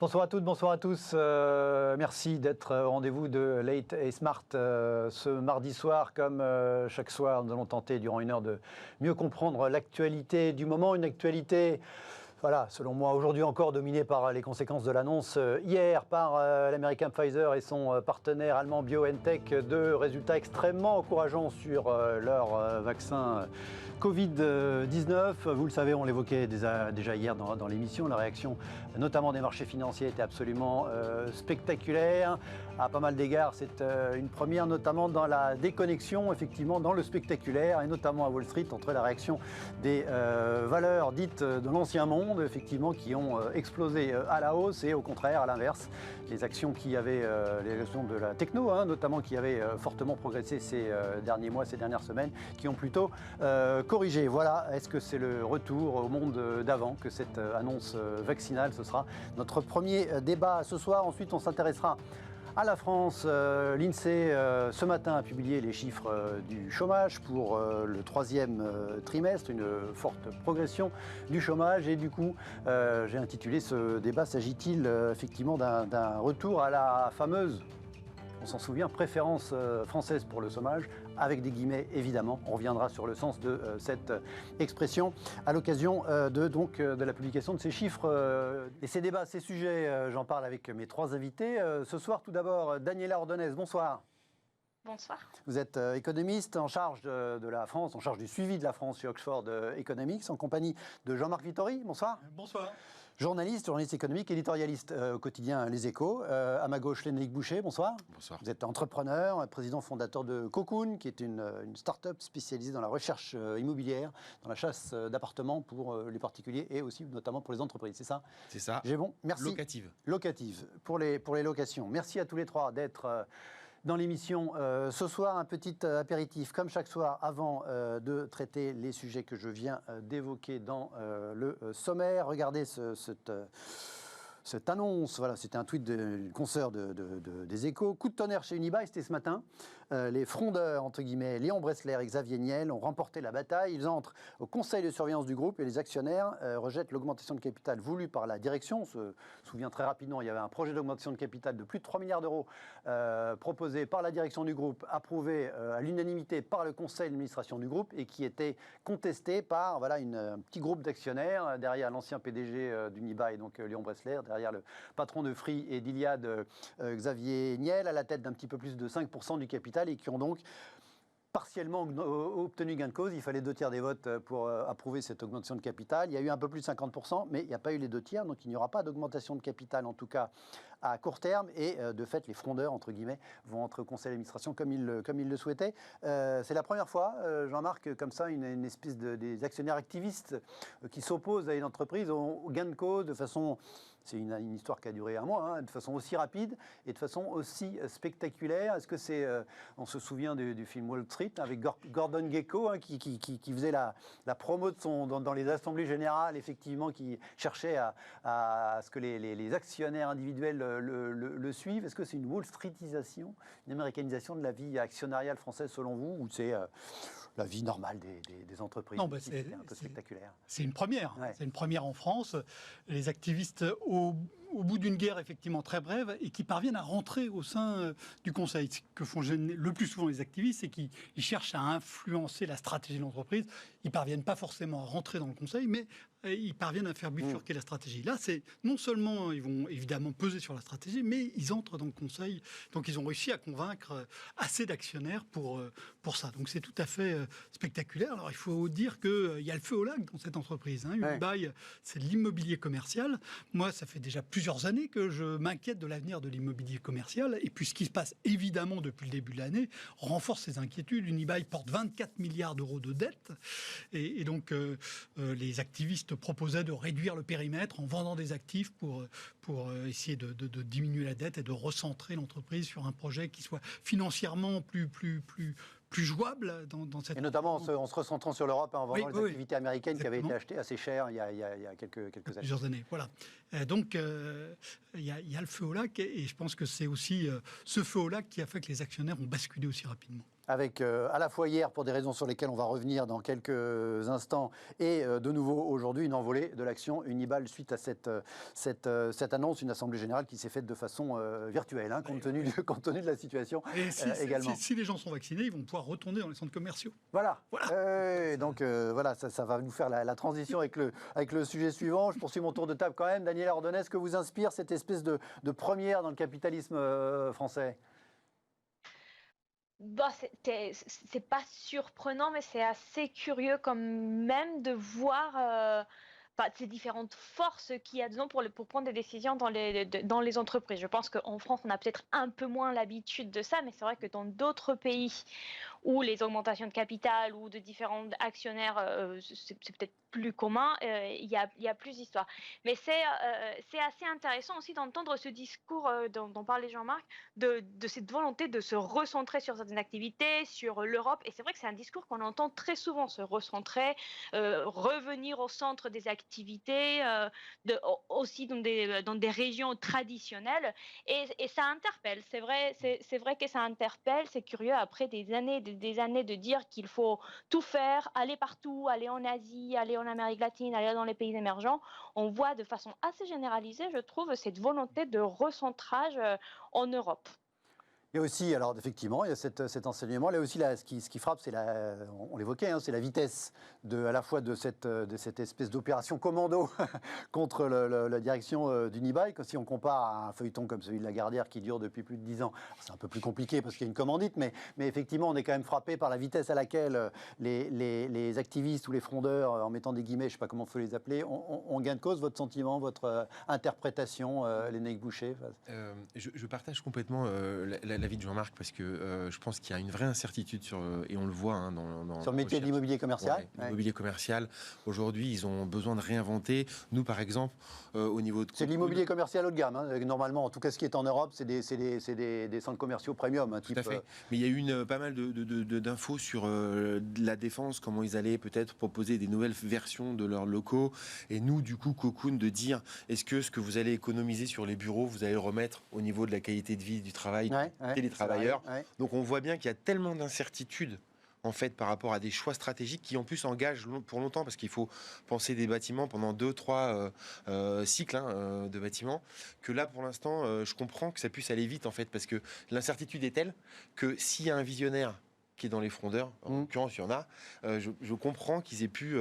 Bonsoir à toutes, bonsoir à tous. Merci d'être au rendez-vous de Late et Smart ce mardi soir. Comme chaque soir, nous allons tenter durant une heure de mieux comprendre l'actualité du moment. Une actualité, voilà, selon moi, aujourd'hui encore dominée par les conséquences de l'annonce hier par l'américain Pfizer et son partenaire allemand BioNTech de résultats extrêmement encourageants sur leur vaccin Covid-19. Vous le savez, on l'évoquait déjà hier dans l'émission, la réaction notamment des marchés financiers était absolument spectaculaire. À pas mal d'égards, c'est une première, notamment dans la déconnexion, effectivement, dans le spectaculaire, et notamment à Wall Street, entre la réaction des valeurs dites de l'ancien monde, effectivement, qui ont explosé à la hausse, et au contraire, à l'inverse, les actions qui avaient, les actions de la techno, notamment, qui avaient fortement progressé ces derniers mois, ces dernières semaines, qui ont plutôt corrigé. Voilà, est-ce que c'est le retour au monde d'avant que cette annonce vaccinale? Ce sera notre premier débat ce soir. Ensuite, on s'intéressera à la France. L'INSEE, ce matin, a publié les chiffres du chômage pour le troisième trimestre, une forte progression du chômage. Et du coup, j'ai intitulé ce débat, s'agit-il effectivement d'un retour à la fameuse, on s'en souvient, préférence française pour le chômage, avec des guillemets évidemment. On reviendra sur le sens de cette expression à l'occasion de la publication de ces chiffres. Et ces débats, ces sujets, j'en parle avec mes trois invités. Ce soir, tout d'abord, Daniela Ordonez, bonsoir. Bonsoir. Vous êtes économiste en charge de la France, en charge du suivi de la France chez Oxford Economics, en compagnie de Jean-Marc Vittori. Bonsoir. Bonsoir. Journaliste économique, éditorialiste au quotidien Les Échos. À ma gauche, Lénéric Boucher, bonsoir. Bonsoir. Vous êtes entrepreneur, président fondateur de Cocoon, qui est une start-up spécialisée dans la recherche immobilière, dans la chasse d'appartements pour les particuliers et aussi notamment pour les entreprises. C'est ça? C'est ça. J'ai bon, merci. Locative. Locative, pour les locations. Merci à tous les trois d'être dans l'émission. Ce soir, un petit apéritif, comme chaque soir, avant de traiter les sujets que je viens d'évoquer dans le sommaire. Regardez cette annonce. Voilà, c'était un tweet d'une consoeur des Échos. Coup de tonnerre chez Unibail, c'était ce matin. Les frondeurs, entre guillemets, Léon Bressler et Xavier Niel ont remporté la bataille. Ils entrent au conseil de surveillance du groupe et les actionnaires rejettent l'augmentation de capital voulue par la direction. On se souvient très rapidement, il y avait un projet d'augmentation de capital de plus de 3 milliards d'euros proposé par la direction du groupe, approuvé à l'unanimité par le conseil d'administration du groupe et qui était contesté par un petit groupe d'actionnaires derrière l'ancien PDG d'Unibail, donc Léon Bressler, derrière le patron de Free et d'Iliad, Xavier Niel, à la tête d'un petit peu plus de 5% du capital, et qui ont donc partiellement obtenu gain de cause. Il fallait 2/3 des votes pour approuver cette augmentation de capital. Il y a eu un peu plus de 50%, mais il n'y a pas eu les 2/3, donc il n'y aura pas d'augmentation de capital, en tout cas à court terme. Et de fait, les frondeurs, entre guillemets, vont entrer au conseil d'administration comme ils le souhaitaient. C'est la première fois, Jean-Marc, comme ça, une espèce des actionnaires activistes qui s'opposent à une entreprise au gain de cause de façon... C'est une histoire qui a duré un mois, de façon aussi rapide et de façon aussi spectaculaire. Est-ce que c'est... on se souvient du film Wall Street avec Gordon Gekko qui faisait la promo dans les assemblées générales, effectivement, qui cherchait à ce que les actionnaires individuels le suivent. Est-ce que c'est une Wall Streetisation, une américanisation de la vie actionnariale française selon vous, ou c'est la vie normale des entreprises? Non, c'est un peu spectaculaire. C'est une première. Ouais. C'est une première en France. Les activistes, au bout d'une guerre effectivement très brève, et qui parviennent à rentrer au sein du Conseil. Ce que font le plus souvent les activistes, c'est qu'ils cherchent à influencer la stratégie de l'entreprise. Ils ne parviennent pas forcément à rentrer dans le Conseil, mais ils parviennent à faire bifurquer la stratégie. Là, c'est non seulement ils vont évidemment peser sur la stratégie, mais ils entrent dans le Conseil. Donc, ils ont réussi à convaincre assez d'actionnaires pour ça. Donc, c'est tout à fait spectaculaire. Alors, il faut dire qu'il y a le feu au lac dans cette entreprise. Unibail, c'est de l'immobilier commercial. Moi, ça fait déjà plusieurs années que je m'inquiète de l'avenir de l'immobilier commercial. Et puis, ce qui se passe évidemment depuis le début de l'année renforce ces inquiétudes. Unibail porte 24 milliards d'euros de dettes. Et donc, les activistes proposait de réduire le périmètre en vendant des actifs pour essayer de diminuer la dette et de recentrer l'entreprise sur un projet qui soit financièrement plus jouable dans cette... Et notamment en se recentrant sur l'Europe, en vendant les activités américaines qui avaient été achetées assez cher il y a quelques années. Plusieurs années, voilà. Donc, il y a le feu au lac, et je pense que c'est aussi ce feu au lac qui a fait que les actionnaires ont basculé aussi rapidement. avec à la fois hier, pour des raisons sur lesquelles on va revenir dans quelques instants, et de nouveau aujourd'hui, une envolée de l'action Unibail suite à cette annonce, une assemblée générale qui s'est faite de façon virtuelle, hein, compte tenu de la situation également. Si les gens sont vaccinés, ils vont pouvoir retourner dans les centres commerciaux. Voilà. Donc voilà, ça va nous faire la transition avec le sujet suivant. Je poursuis mon tour de table quand même. Daniel Ordonez, que vous inspire cette espèce de première dans le capitalisme français? Bon, c'est pas surprenant, mais c'est assez curieux quand même de voir ces différentes forces qu'il y a dedans pour prendre des décisions dans les entreprises. Je pense qu'en France, on a peut-être un peu moins l'habitude de ça, mais c'est vrai que dans d'autres pays où les augmentations de capital ou de différents actionnaires, c'est peut-être plus commun, il y a plus d'histoires. Mais c'est assez intéressant aussi d'entendre ce discours dont parlait Jean-Marc, de cette volonté de se recentrer sur certaines activités, sur l'Europe. Et c'est vrai que c'est un discours qu'on entend très souvent, se recentrer, revenir au centre des activités, aussi dans des régions traditionnelles. Et ça interpelle, c'est vrai que ça interpelle. C'est curieux, après des années de dire qu'il faut tout faire, aller partout, aller en Asie, aller en Amérique latine, aller dans les pays émergents. On voit de façon assez généralisée, je trouve, cette volonté de recentrage en Europe. Il y a aussi, alors effectivement, il y a cet enseignement. Là aussi, ce qui frappe, c'est on l'évoquait, hein, c'est la vitesse à la fois de cette espèce d'opération commando contre la direction d'Unibail. Si on compare à un feuilleton comme celui de Lagardère qui dure depuis plus de 10 ans, c'est un peu plus compliqué parce qu'il y a une commandite, mais effectivement, on est quand même frappé par la vitesse à laquelle les activistes ou les frondeurs, en mettant des guillemets, je ne sais pas comment il faut les appeler, on gain de cause. Votre sentiment, votre interprétation, Lénaïque Boucher? Je partage complètement l'avis de Jean-Marc, parce que je pense qu'il y a une vraie incertitude et on le voit hein, sur le métier de l'immobilier commercial. L'immobilier commercial, aujourd'hui, ils ont besoin de réinventer. Nous, par exemple, au niveau de... C'est de l'immobilier commercial haut de gamme. Hein. Normalement, en tout cas, ce qui est en Europe, c'est des centres commerciaux premium. Hein, tout à fait. Mais il y a eu pas mal d'infos sur la défense, comment ils allaient peut-être proposer des nouvelles versions de leurs locaux. Et nous, du coup, Cocoon, de dire, est-ce que ce que vous allez économiser sur les bureaux, vous allez le remettre au niveau de la qualité de vie du travail des travailleurs. Donc on voit bien qu'il y a tellement d'incertitudes en fait par rapport à des choix stratégiques qui en plus engagent pour longtemps, parce qu'il faut penser des bâtiments pendant 2-3 cycles de bâtiments, que là pour l'instant je comprends que ça puisse aller vite en fait, parce que l'incertitude est telle que s'il y a un visionnaire qui est dans les frondeurs, en l'occurrence il y en a, je comprends qu'ils aient pu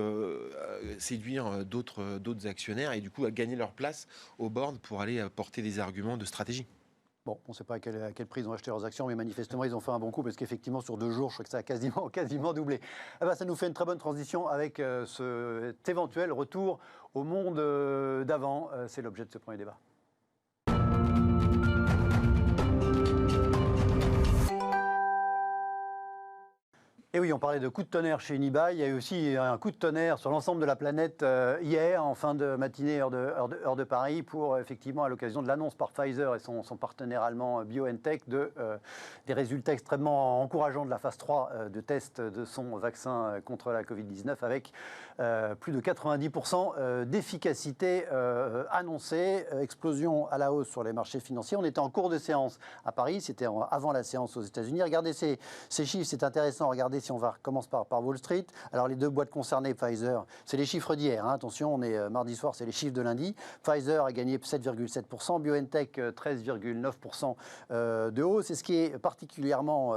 séduire d'autres actionnaires et du coup à gagner leur place au board pour aller apporter des arguments de stratégie. Bon, on ne sait pas à quel prix ils ont acheté leurs actions, mais manifestement, ils ont fait un bon coup, parce qu'effectivement, sur 2 jours, je crois que ça a quasiment doublé. Ah bah, ça nous fait une très bonne transition avec cet éventuel retour au monde d'avant. C'est l'objet de ce premier débat. Et oui, on parlait de coup de tonnerre chez Unibail. Il y a eu aussi un coup de tonnerre sur l'ensemble de la planète hier, en fin de matinée, heure de Paris, pour effectivement, à l'occasion de l'annonce par Pfizer et son partenaire allemand BioNTech des résultats extrêmement encourageants de la phase 3 de test de son vaccin contre la Covid-19, avec plus de 90% d'efficacité annoncée, explosion à la hausse sur les marchés financiers. On était en cours de séance à Paris, c'était avant la séance aux États-Unis. Regardez ces chiffres, c'est intéressant. Regardez, si on commence par Wall Street. Alors les 2 boîtes concernées, Pfizer, c'est les chiffres d'hier. Hein, attention, on est mardi soir, c'est les chiffres de lundi. Pfizer a gagné 7,7%, BioNTech 13,9% de hausse. C'est ce qui est particulièrement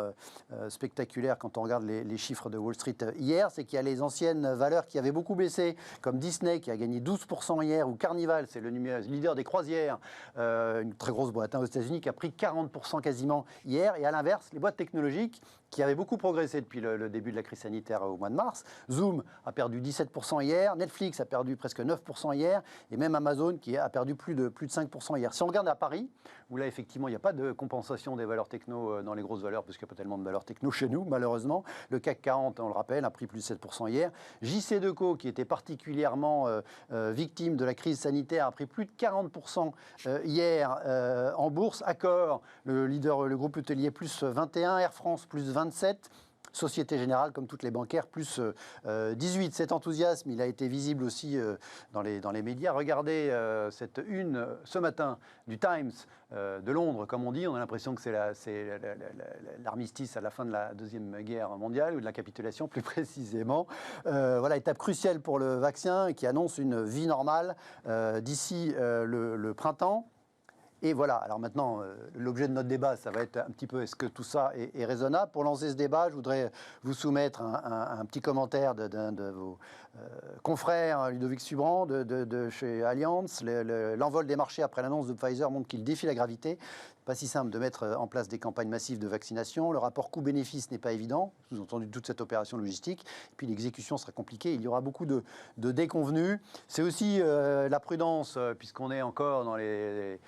spectaculaire quand on regarde les chiffres de Wall Street hier, c'est qu'il y a les anciennes valeurs qui avaient beaucoup baissé, comme Disney qui a gagné 12% hier, ou Carnival, c'est le leader des croisières, une très grosse boîte aux États-Unis, qui a pris 40% quasiment hier. Et à l'inverse, les boîtes technologiques qui avaient beaucoup progressé depuis le début de la crise sanitaire au mois de mars. Zoom a perdu 17% hier, Netflix a perdu presque 9% hier, et même Amazon qui a perdu plus de 5% hier. Si on regarde à Paris, où là effectivement il n'y a pas de compensation des valeurs techno dans les grosses valeurs, parce qu'il n'y a pas tellement de valeurs techno chez nous, malheureusement. Le CAC 40, on le rappelle, a pris plus de 7% hier. JC2Co, qui était particulièrement victime de la crise sanitaire, a pris plus de 40% hier en bourse. Accor, le leader, le groupe hôtelier, plus 21, Air France, plus 27. Société Générale, comme toutes les bancaires, plus 18. Cet enthousiasme, il a été visible aussi dans les médias. Regardez cette une ce matin du Times de Londres, comme on dit. On a l'impression que c'est l'armistice à la fin de la Deuxième Guerre mondiale, ou de la capitulation plus précisément. Voilà, étape cruciale pour le vaccin qui annonce une vie normale d'ici le printemps. Et voilà, alors maintenant, l'objet de notre débat, ça va être un petit peu, est-ce que tout ça est raisonnable? Pour lancer ce débat, je voudrais vous soumettre un petit commentaire d'un de vos confrères, Ludovic Subran, de chez Allianz. L'envol des marchés après l'annonce de Pfizer montre qu'il défie la gravité. Pas si simple de mettre en place des campagnes massives de vaccination. Le rapport coût-bénéfice n'est pas évident, sous-entendu toute cette opération logistique. Et puis l'exécution sera compliquée. Il y aura beaucoup de déconvenus. C'est aussi la prudence, puisqu'on est encore dans les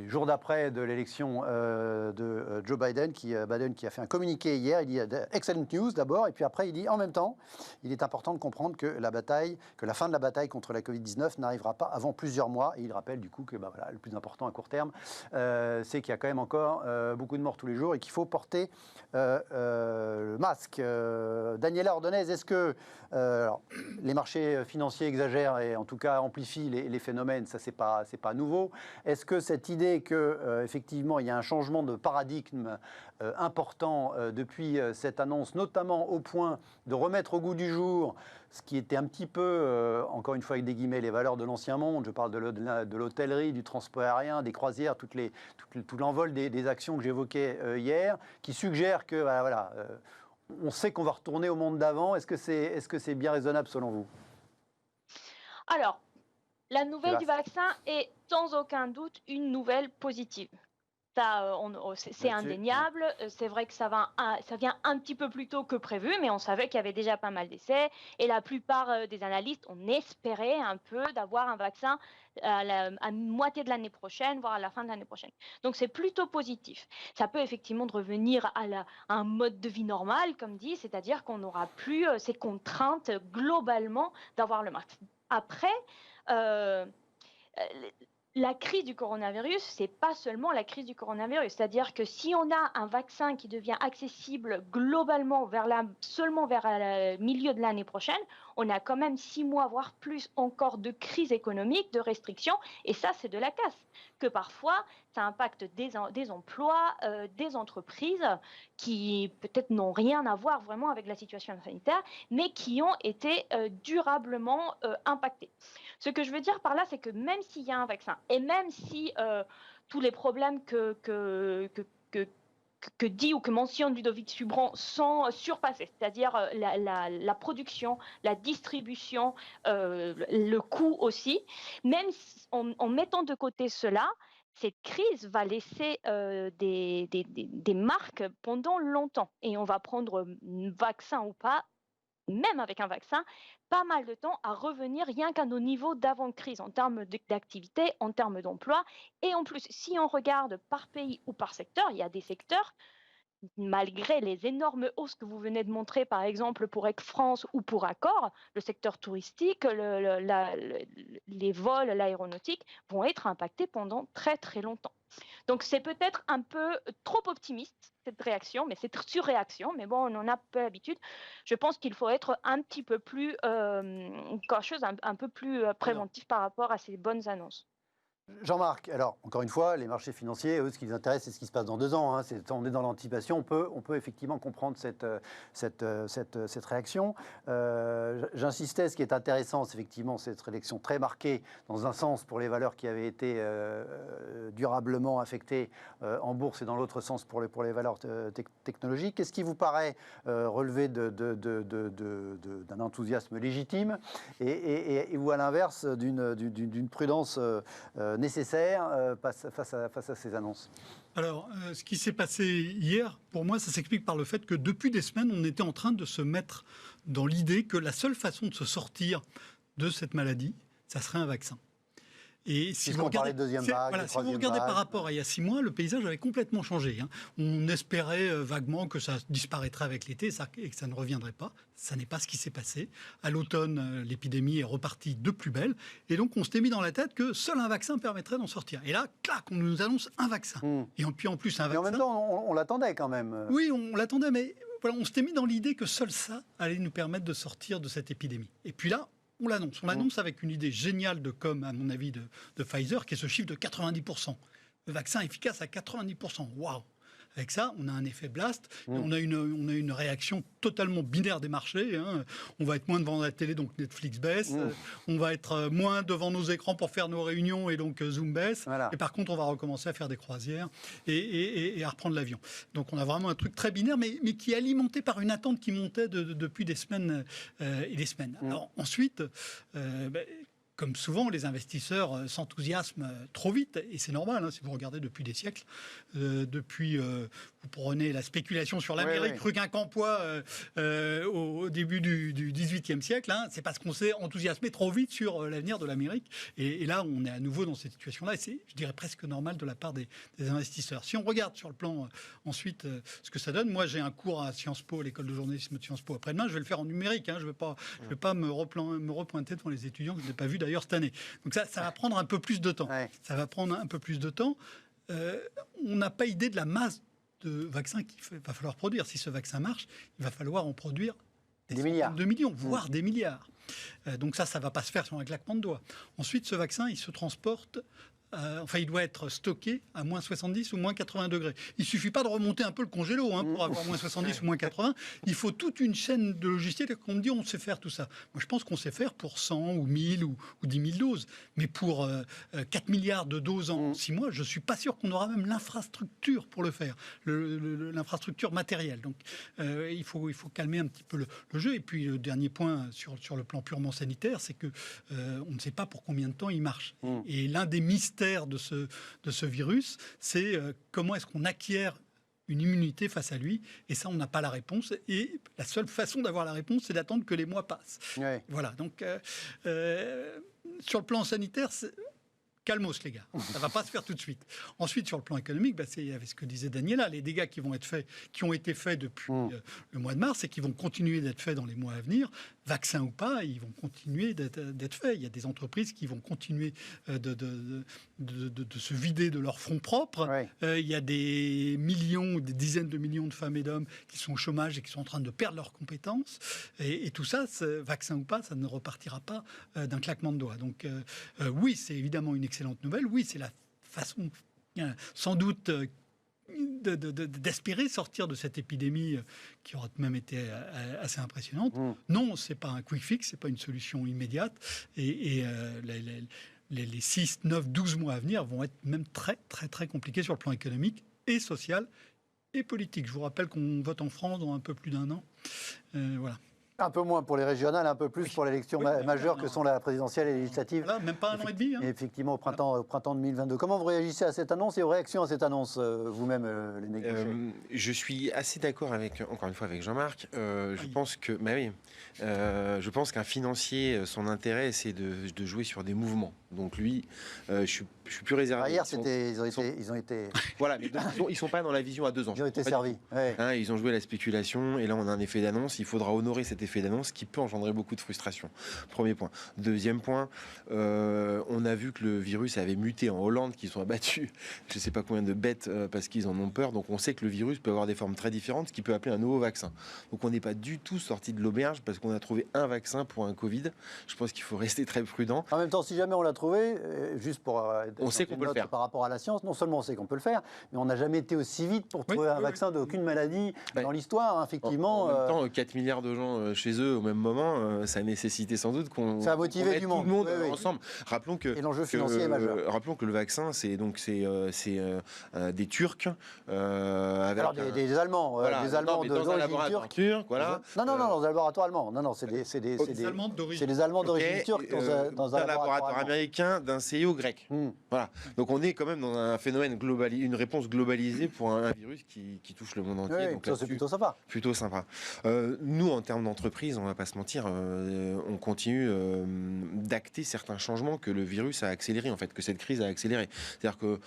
jours d'après de l'élection de Joe Biden, qui a fait un communiqué hier. Il dit excellent news d'abord, et puis après il dit en même temps, il est important de comprendre que la fin de la bataille contre la Covid-19 n'arrivera pas avant plusieurs mois. Et il rappelle du coup que voilà, le plus important à court terme, c'est qu'il y a quand même encore beaucoup de morts tous les jours et qu'il faut porter le masque. Daniela Ordonez, est-ce que alors, les marchés financiers exagèrent et en tout cas amplifient les phénomènes? Ça, c'est pas nouveau. Est-ce que cette idée que effectivement il y a un changement de paradigme important depuis cette annonce, notamment au point de remettre au goût du jour ce qui était un petit peu, encore une fois avec des guillemets, les valeurs de l'ancien monde? Je parle de l'hôtellerie, du transport aérien, des croisières, tout l'envol des actions que j'évoquais hier, qui suggèrent que voilà, on sait qu'on va retourner au monde d'avant. Est-ce que c'est bien raisonnable selon vous? Alors, la nouvelle du vaccin est sans aucun doute une nouvelle positive. Ça, c'est indéniable. C'est vrai que ça vient un petit peu plus tôt que prévu, mais on savait qu'il y avait déjà pas mal d'essais. Et la plupart des analystes, on espérait un peu d'avoir un vaccin à moitié de l'année prochaine, voire à la fin de l'année prochaine. Donc c'est plutôt positif. Ça peut effectivement revenir à un mode de vie normal, comme dit, c'est-à-dire qu'on n'aura plus ces contraintes globalement d'avoir le masque. Après, la crise du coronavirus, c'est pas seulement la crise du coronavirus. C'est-à-dire que si on a un vaccin qui devient accessible globalement seulement vers le milieu de l'année prochaine, on a quand même 6 mois, voire plus encore de crise économique, de restrictions. Et ça, c'est de la casse. Que parfois, ça impacte des emplois, des entreprises qui peut-être n'ont rien à voir vraiment avec la situation sanitaire, mais qui ont été durablement impactées. Ce que je veux dire par là, c'est que même s'il y a un vaccin, et même si tous les problèmes que dit ou que mentionne Ludovic Subran sont surpassés, c'est-à-dire la production, la distribution, le coût aussi, même en mettant de côté cela, cette crise va laisser des marques pendant longtemps. Et on va prendre un vaccin ou pas, même avec un vaccin, pas mal de temps à revenir rien qu'à nos niveaux d'avant-crise en termes d'activité, en termes d'emploi. Et en plus, si on regarde par pays ou par secteur, il y a des secteurs, malgré les énormes hausses que vous venez de montrer, par exemple pour Air France ou pour Accor, le secteur touristique, les vols, l'aéronautique vont être impactés pendant très très longtemps. Donc c'est peut-être un peu trop optimiste cette réaction, mais c'est surréaction, mais bon, on en a peu l'habitude. Je pense qu'il faut être un petit peu plus cautieux, un peu plus préventif par rapport à ces bonnes annonces. Jean-Marc, alors encore une fois, les marchés financiers, eux, ce qui les intéresse, c'est ce qui se passe dans 2 ans. Hein. On est dans l'anticipation, on peut effectivement comprendre cette réaction. J'insistais, ce qui est intéressant, c'est effectivement cette réaction très marquée dans un sens pour les valeurs qui avaient été durablement affectées en bourse et dans l'autre sens pour les valeurs technologiques. Qu'est-ce qui vous paraît relever d'un enthousiasme légitime ou à l'inverse d'une prudence nécessaire face à ces annonces? Alors, ce qui s'est passé hier, pour moi, ça s'explique par le fait que depuis des semaines, on était en train de se mettre dans l'idée que la seule façon de se sortir de cette maladie, ça serait un vaccin. Et si vous regardez, si vous regardez par rapport à il y a 6 mois, le paysage avait complètement changé. Hein. On espérait vaguement que ça disparaîtrait avec l'été et que ça ne reviendrait pas. Ça n'est pas ce qui s'est passé. À l'automne, l'épidémie est repartie de plus belle. Et donc, on s'était mis dans la tête que seul un vaccin permettrait d'en sortir. Et là, clac, on nous annonce un vaccin. Et puis en plus, un vaccin... Mais en même temps, on l'attendait quand même. Oui, on l'attendait, mais... voilà, on s'était mis dans l'idée que seul ça allait nous permettre de sortir de cette épidémie. Et puis là, on l'annonce. On l'annonce avec une idée géniale de com, à mon avis, de Pfizer, qui est ce chiffre de 90%. Le vaccin efficace à 90%. Waouh! Avec ça, on a un effet blast. On a une réaction totalement binaire des marchés. On va être moins devant la télé, donc Netflix baisse. On va être moins devant nos écrans pour faire nos réunions, et donc Zoom baisse. Voilà. Et par contre, on va recommencer à faire des croisières et à reprendre l'avion. Donc on a vraiment un truc très binaire, mais qui est alimenté par une attente qui montait depuis des semaines et des semaines. Alors ensuite... comme souvent, les investisseurs s'enthousiasment trop vite, et c'est normal, si vous regardez depuis des siècles. Vous prenez la spéculation sur l'Amérique, rue Quincampoix, au début du XVIIIe siècle, c'est parce qu'on s'est enthousiasmé trop vite sur l'avenir de l'Amérique. Et là, on est à nouveau dans cette situation-là, et c'est, je dirais, presque normal de la part des investisseurs. Si on regarde sur le plan, ensuite, ce que ça donne, moi j'ai un cours à Sciences Po, à l'école de journalisme de Sciences Po après-demain, je vais le faire en numérique, je ne vais pas me repointer devant les étudiants que je n'ai pas vus d'ailleurs cette année. Donc ça va prendre un peu plus de temps. Ouais. Ça va prendre un peu plus de temps. On n'a pas idée de la masse de vaccins qu'il va falloir produire. Si ce vaccin marche, il va falloir en produire des milliards de millions, voire des milliards. Donc ça ne va pas se faire sur un claquement de doigts. Ensuite, ce vaccin, il se transporte... il doit être stocké à moins 70 ou moins 80 degrés. Il ne suffit pas de remonter un peu le congélo pour avoir moins 70 ou moins 80. Il faut toute une chaîne de logistique qu'on me dit on sait faire tout ça. Moi, je pense qu'on sait faire pour 100 ou 1000 ou 10 000 doses. Mais pour 4 milliards de doses en 6 mois, je ne suis pas sûr qu'on aura même l'infrastructure pour le faire, l'infrastructure matérielle. Donc, il faut calmer un petit peu le jeu. Et puis, le dernier point sur le plan purement sanitaire, c'est que on ne sait pas pour combien de temps il marche. Et l'un des mystères de ce virus, c'est comment est-ce qu'on acquiert une immunité face à lui, et ça, on n'a pas la réponse, et la seule façon d'avoir la réponse, c'est d'attendre que les mois passent. Ouais. Voilà, donc sur le plan sanitaire, calmos les gars, ça va pas se faire tout de suite. Ensuite, sur le plan économique, c'est avec ce que disait Daniela, les dégâts qui ont été faits depuis le mois de mars et qui vont continuer d'être faits dans les mois à venir, vaccin ou pas, ils vont continuer d'être faits. Il y a des entreprises qui vont continuer de se vider de leurs fonds propres. Ouais. Il y a des dizaines de millions de femmes et d'hommes qui sont au chômage et qui sont en train de perdre leurs compétences. Et tout ça, vaccin ou pas, ça ne repartira pas d'un claquement de doigts. Donc oui, c'est évidemment une excellente nouvelle. Oui, c'est la façon, sans doute, d'espérer sortir de cette épidémie qui aura même été assez impressionnante. Non, c'est pas un quick fix, c'est pas une solution immédiate. Et les 6, 9, 12 mois à venir vont être même très, très, très compliqués sur le plan économique et social et politique. Je vous rappelle qu'on vote en France dans un peu plus d'1 an. Voilà. Un peu moins pour les régionales, un peu plus pour l'élection majeure que sont la présidentielle et les législatives. Voilà, même pas 1 an et demi. Effectivement, au printemps 2022. Comment vous réagissez à cette annonce et aux réactions à cette annonce, vous-même, les négociateurs? Je suis assez d'accord encore une fois, avec Jean-Marc. Je pense que, je pense qu'un financier, son intérêt, c'est de jouer sur des mouvements. Donc lui, je suis plus réservé. Hier, ils ont été. Voilà, mais ils sont pas dans la vision à 2 ans. Ils ont été servis. Ouais. Ils ont joué la spéculation et là on a un effet d'annonce. Il faudra honorer cet effet d'annonce qui peut engendrer beaucoup de frustration. Premier point. Deuxième point, on a vu que le virus avait muté en Hollande, qu'ils ont abattu je ne sais pas combien de bêtes parce qu'ils en ont peur. Donc on sait que le virus peut avoir des formes très différentes, ce qui peut appeler un nouveau vaccin. Donc on n'est pas du tout sorti de l'auberge parce qu'on a trouvé un vaccin pour un Covid. Je pense qu'il faut rester très prudent. En même temps, si jamais on l'a trouvé, juste pour on sait qu'on peut le faire par rapport à la science, non seulement on sait qu'on peut le faire, mais on n'a jamais été aussi vite pour trouver un vaccin d'aucune maladie dans l'histoire, effectivement. En même temps, 4 milliards de gens chez eux au même moment, ça a nécessité sans doute qu'on ça a motivé tout le monde ensemble. Rappelons que, et l'enjeu financier est majeur. Rappelons que le vaccin, c'est des Turcs. Alors des Allemands, voilà, des Allemands dans un laboratoire turc, voilà. Non, dans un laboratoire allemand. Non, c'est des Allemands d'origine turque dans un laboratoire américain d'un CIO grec. Voilà. Donc on est quand même dans un phénomène une réponse globalisée pour un virus qui touche le monde entier. Oui, donc ça c'est plutôt sympa. Plutôt sympa. Nous, en termes d'entreprise, on va pas se mentir, on continue d'acter certains changements que le virus a accéléré, en fait, que cette crise a accéléré. C'est-à-dire que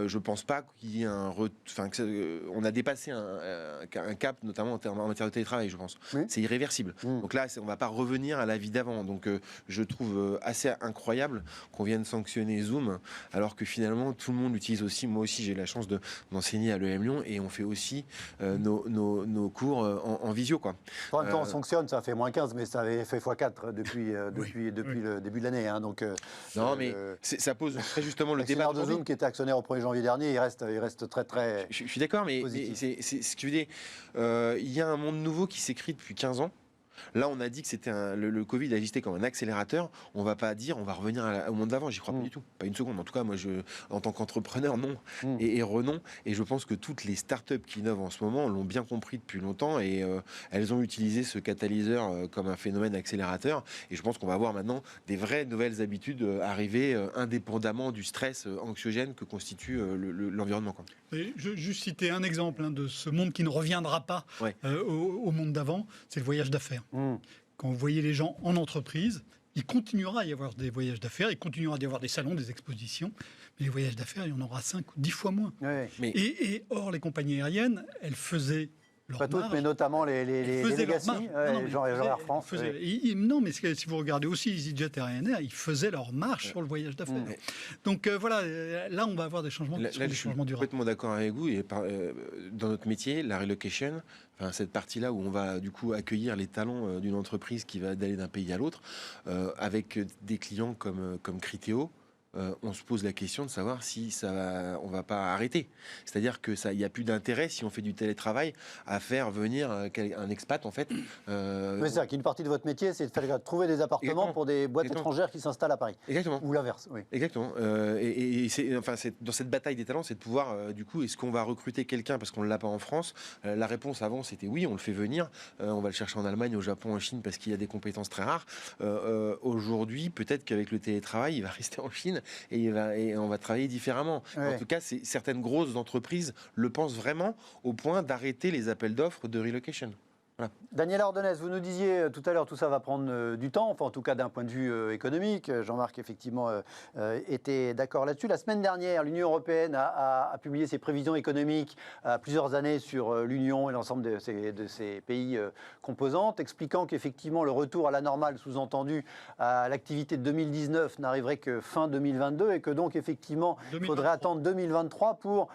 je pense pas qu'il y ait on a dépassé un cap, notamment en matière de télétravail, je pense. Oui. C'est irréversible. Donc là, on va pas revenir à la vie d'avant. Donc je trouve assez incroyable qu'on vienne sanctionner Zoom, alors que finalement tout le monde l'utilise aussi. Moi aussi, j'ai la chance d'enseigner à l'EM Lyon et on fait aussi nos cours en visio, quoi. En même temps, on sanctionne, ça fait moins 15, mais ça avait fait x4 depuis le début de l'année. Hein, donc, non, mais ça pose très justement le débat de Zoom qui était actionnaire au 1er janvier dernier, il reste très très. Je suis d'accord, mais c'est ce que je veux dire. Il y a un monde nouveau qui s'écrit depuis 15 ans. Là, on a dit que c'était le Covid existait comme un accélérateur. On va pas dire on va revenir au monde d'avant. J'y crois pas du tout, pas une seconde. En tout cas, moi, en tant qu'entrepreneur, non. Et renom. Et je pense que toutes les startups qui innovent en ce moment l'ont bien compris depuis longtemps et elles ont utilisé ce catalyseur comme un phénomène accélérateur. Et je pense qu'on va avoir maintenant des vraies nouvelles habitudes arriver indépendamment du stress anxiogène que constitue l'environnement. Je vais juste citer un exemple de ce monde qui ne reviendra pas au monde d'avant, c'est le voyage d'affaires. Quand vous voyez les gens en entreprise, il continuera à y avoir des voyages d'affaires, il continuera à y avoir des salons, des expositions, mais les voyages d'affaires, il y en aura 5 ou 10 fois moins. Et or, les compagnies aériennes, elles faisaient pas toutes, mais notamment les legacy, genre Air France. Non, mais si vous regardez aussi EasyJet et Ryanair, ils faisaient leur marche sur le voyage d'affaires. Donc voilà, là on va avoir des changements, là, je suis complètement d'accord avec vous. Et dans notre métier, la relocation, cette partie-là où on va du coup accueillir les talents d'une entreprise qui va d'aller d'un pays à l'autre, avec des clients comme Criteo. On se pose la question de savoir si on va pas arrêter. C'est-à-dire que il n'y a plus d'intérêt si on fait du télétravail à faire venir un expat en fait. Mais c'est ça, qu'une partie de votre métier, c'est de trouver des appartements pour des boîtes étrangères qui s'installent à Paris. Exactement. Ou l'inverse. Oui. Exactement. C'est dans cette bataille des talents, c'est de pouvoir du coup, est-ce qu'on va recruter quelqu'un parce qu'on ne l'a pas en France? La réponse avant c'était oui, on le fait venir. On va le chercher en Allemagne, au Japon, en Chine parce qu'il y a des compétences très rares. Aujourd'hui, peut-être qu'avec le télétravail, il va rester en Chine. Et on va travailler différemment. En tout cas, certaines grosses entreprises le pensent vraiment au point d'arrêter les appels d'offres de relocation. Voilà. Daniela Ordonez, vous nous disiez tout à l'heure, tout ça va prendre du temps, enfin en tout cas d'un point de vue économique. Jean-Marc effectivement était d'accord là-dessus. La semaine dernière, l'Union européenne a publié ses prévisions économiques à plusieurs années sur l'Union et l'ensemble de ses pays composantes, expliquant qu'effectivement le retour à la normale, sous-entendu à l'activité de 2019, n'arriverait que fin 2022 et que donc effectivement il faudrait attendre 2023 pour,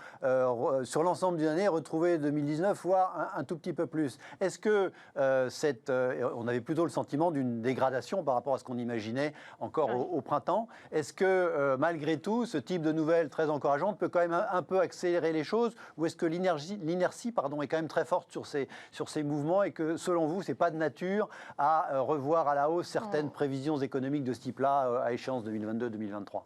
sur l'ensemble d'une année, retrouver 2019, voire un tout petit peu plus. Est-ce que on avait plutôt le sentiment d'une dégradation par rapport à ce qu'on imaginait encore au printemps. Est-ce que malgré tout, ce type de nouvelles très encourageantes peut quand même un peu accélérer les choses, ou est-ce que l'inertie est quand même très forte sur ces mouvements et que selon vous, c'est pas de nature à revoir à la hausse certaines prévisions économiques de ce type-là à échéance 2022-2023?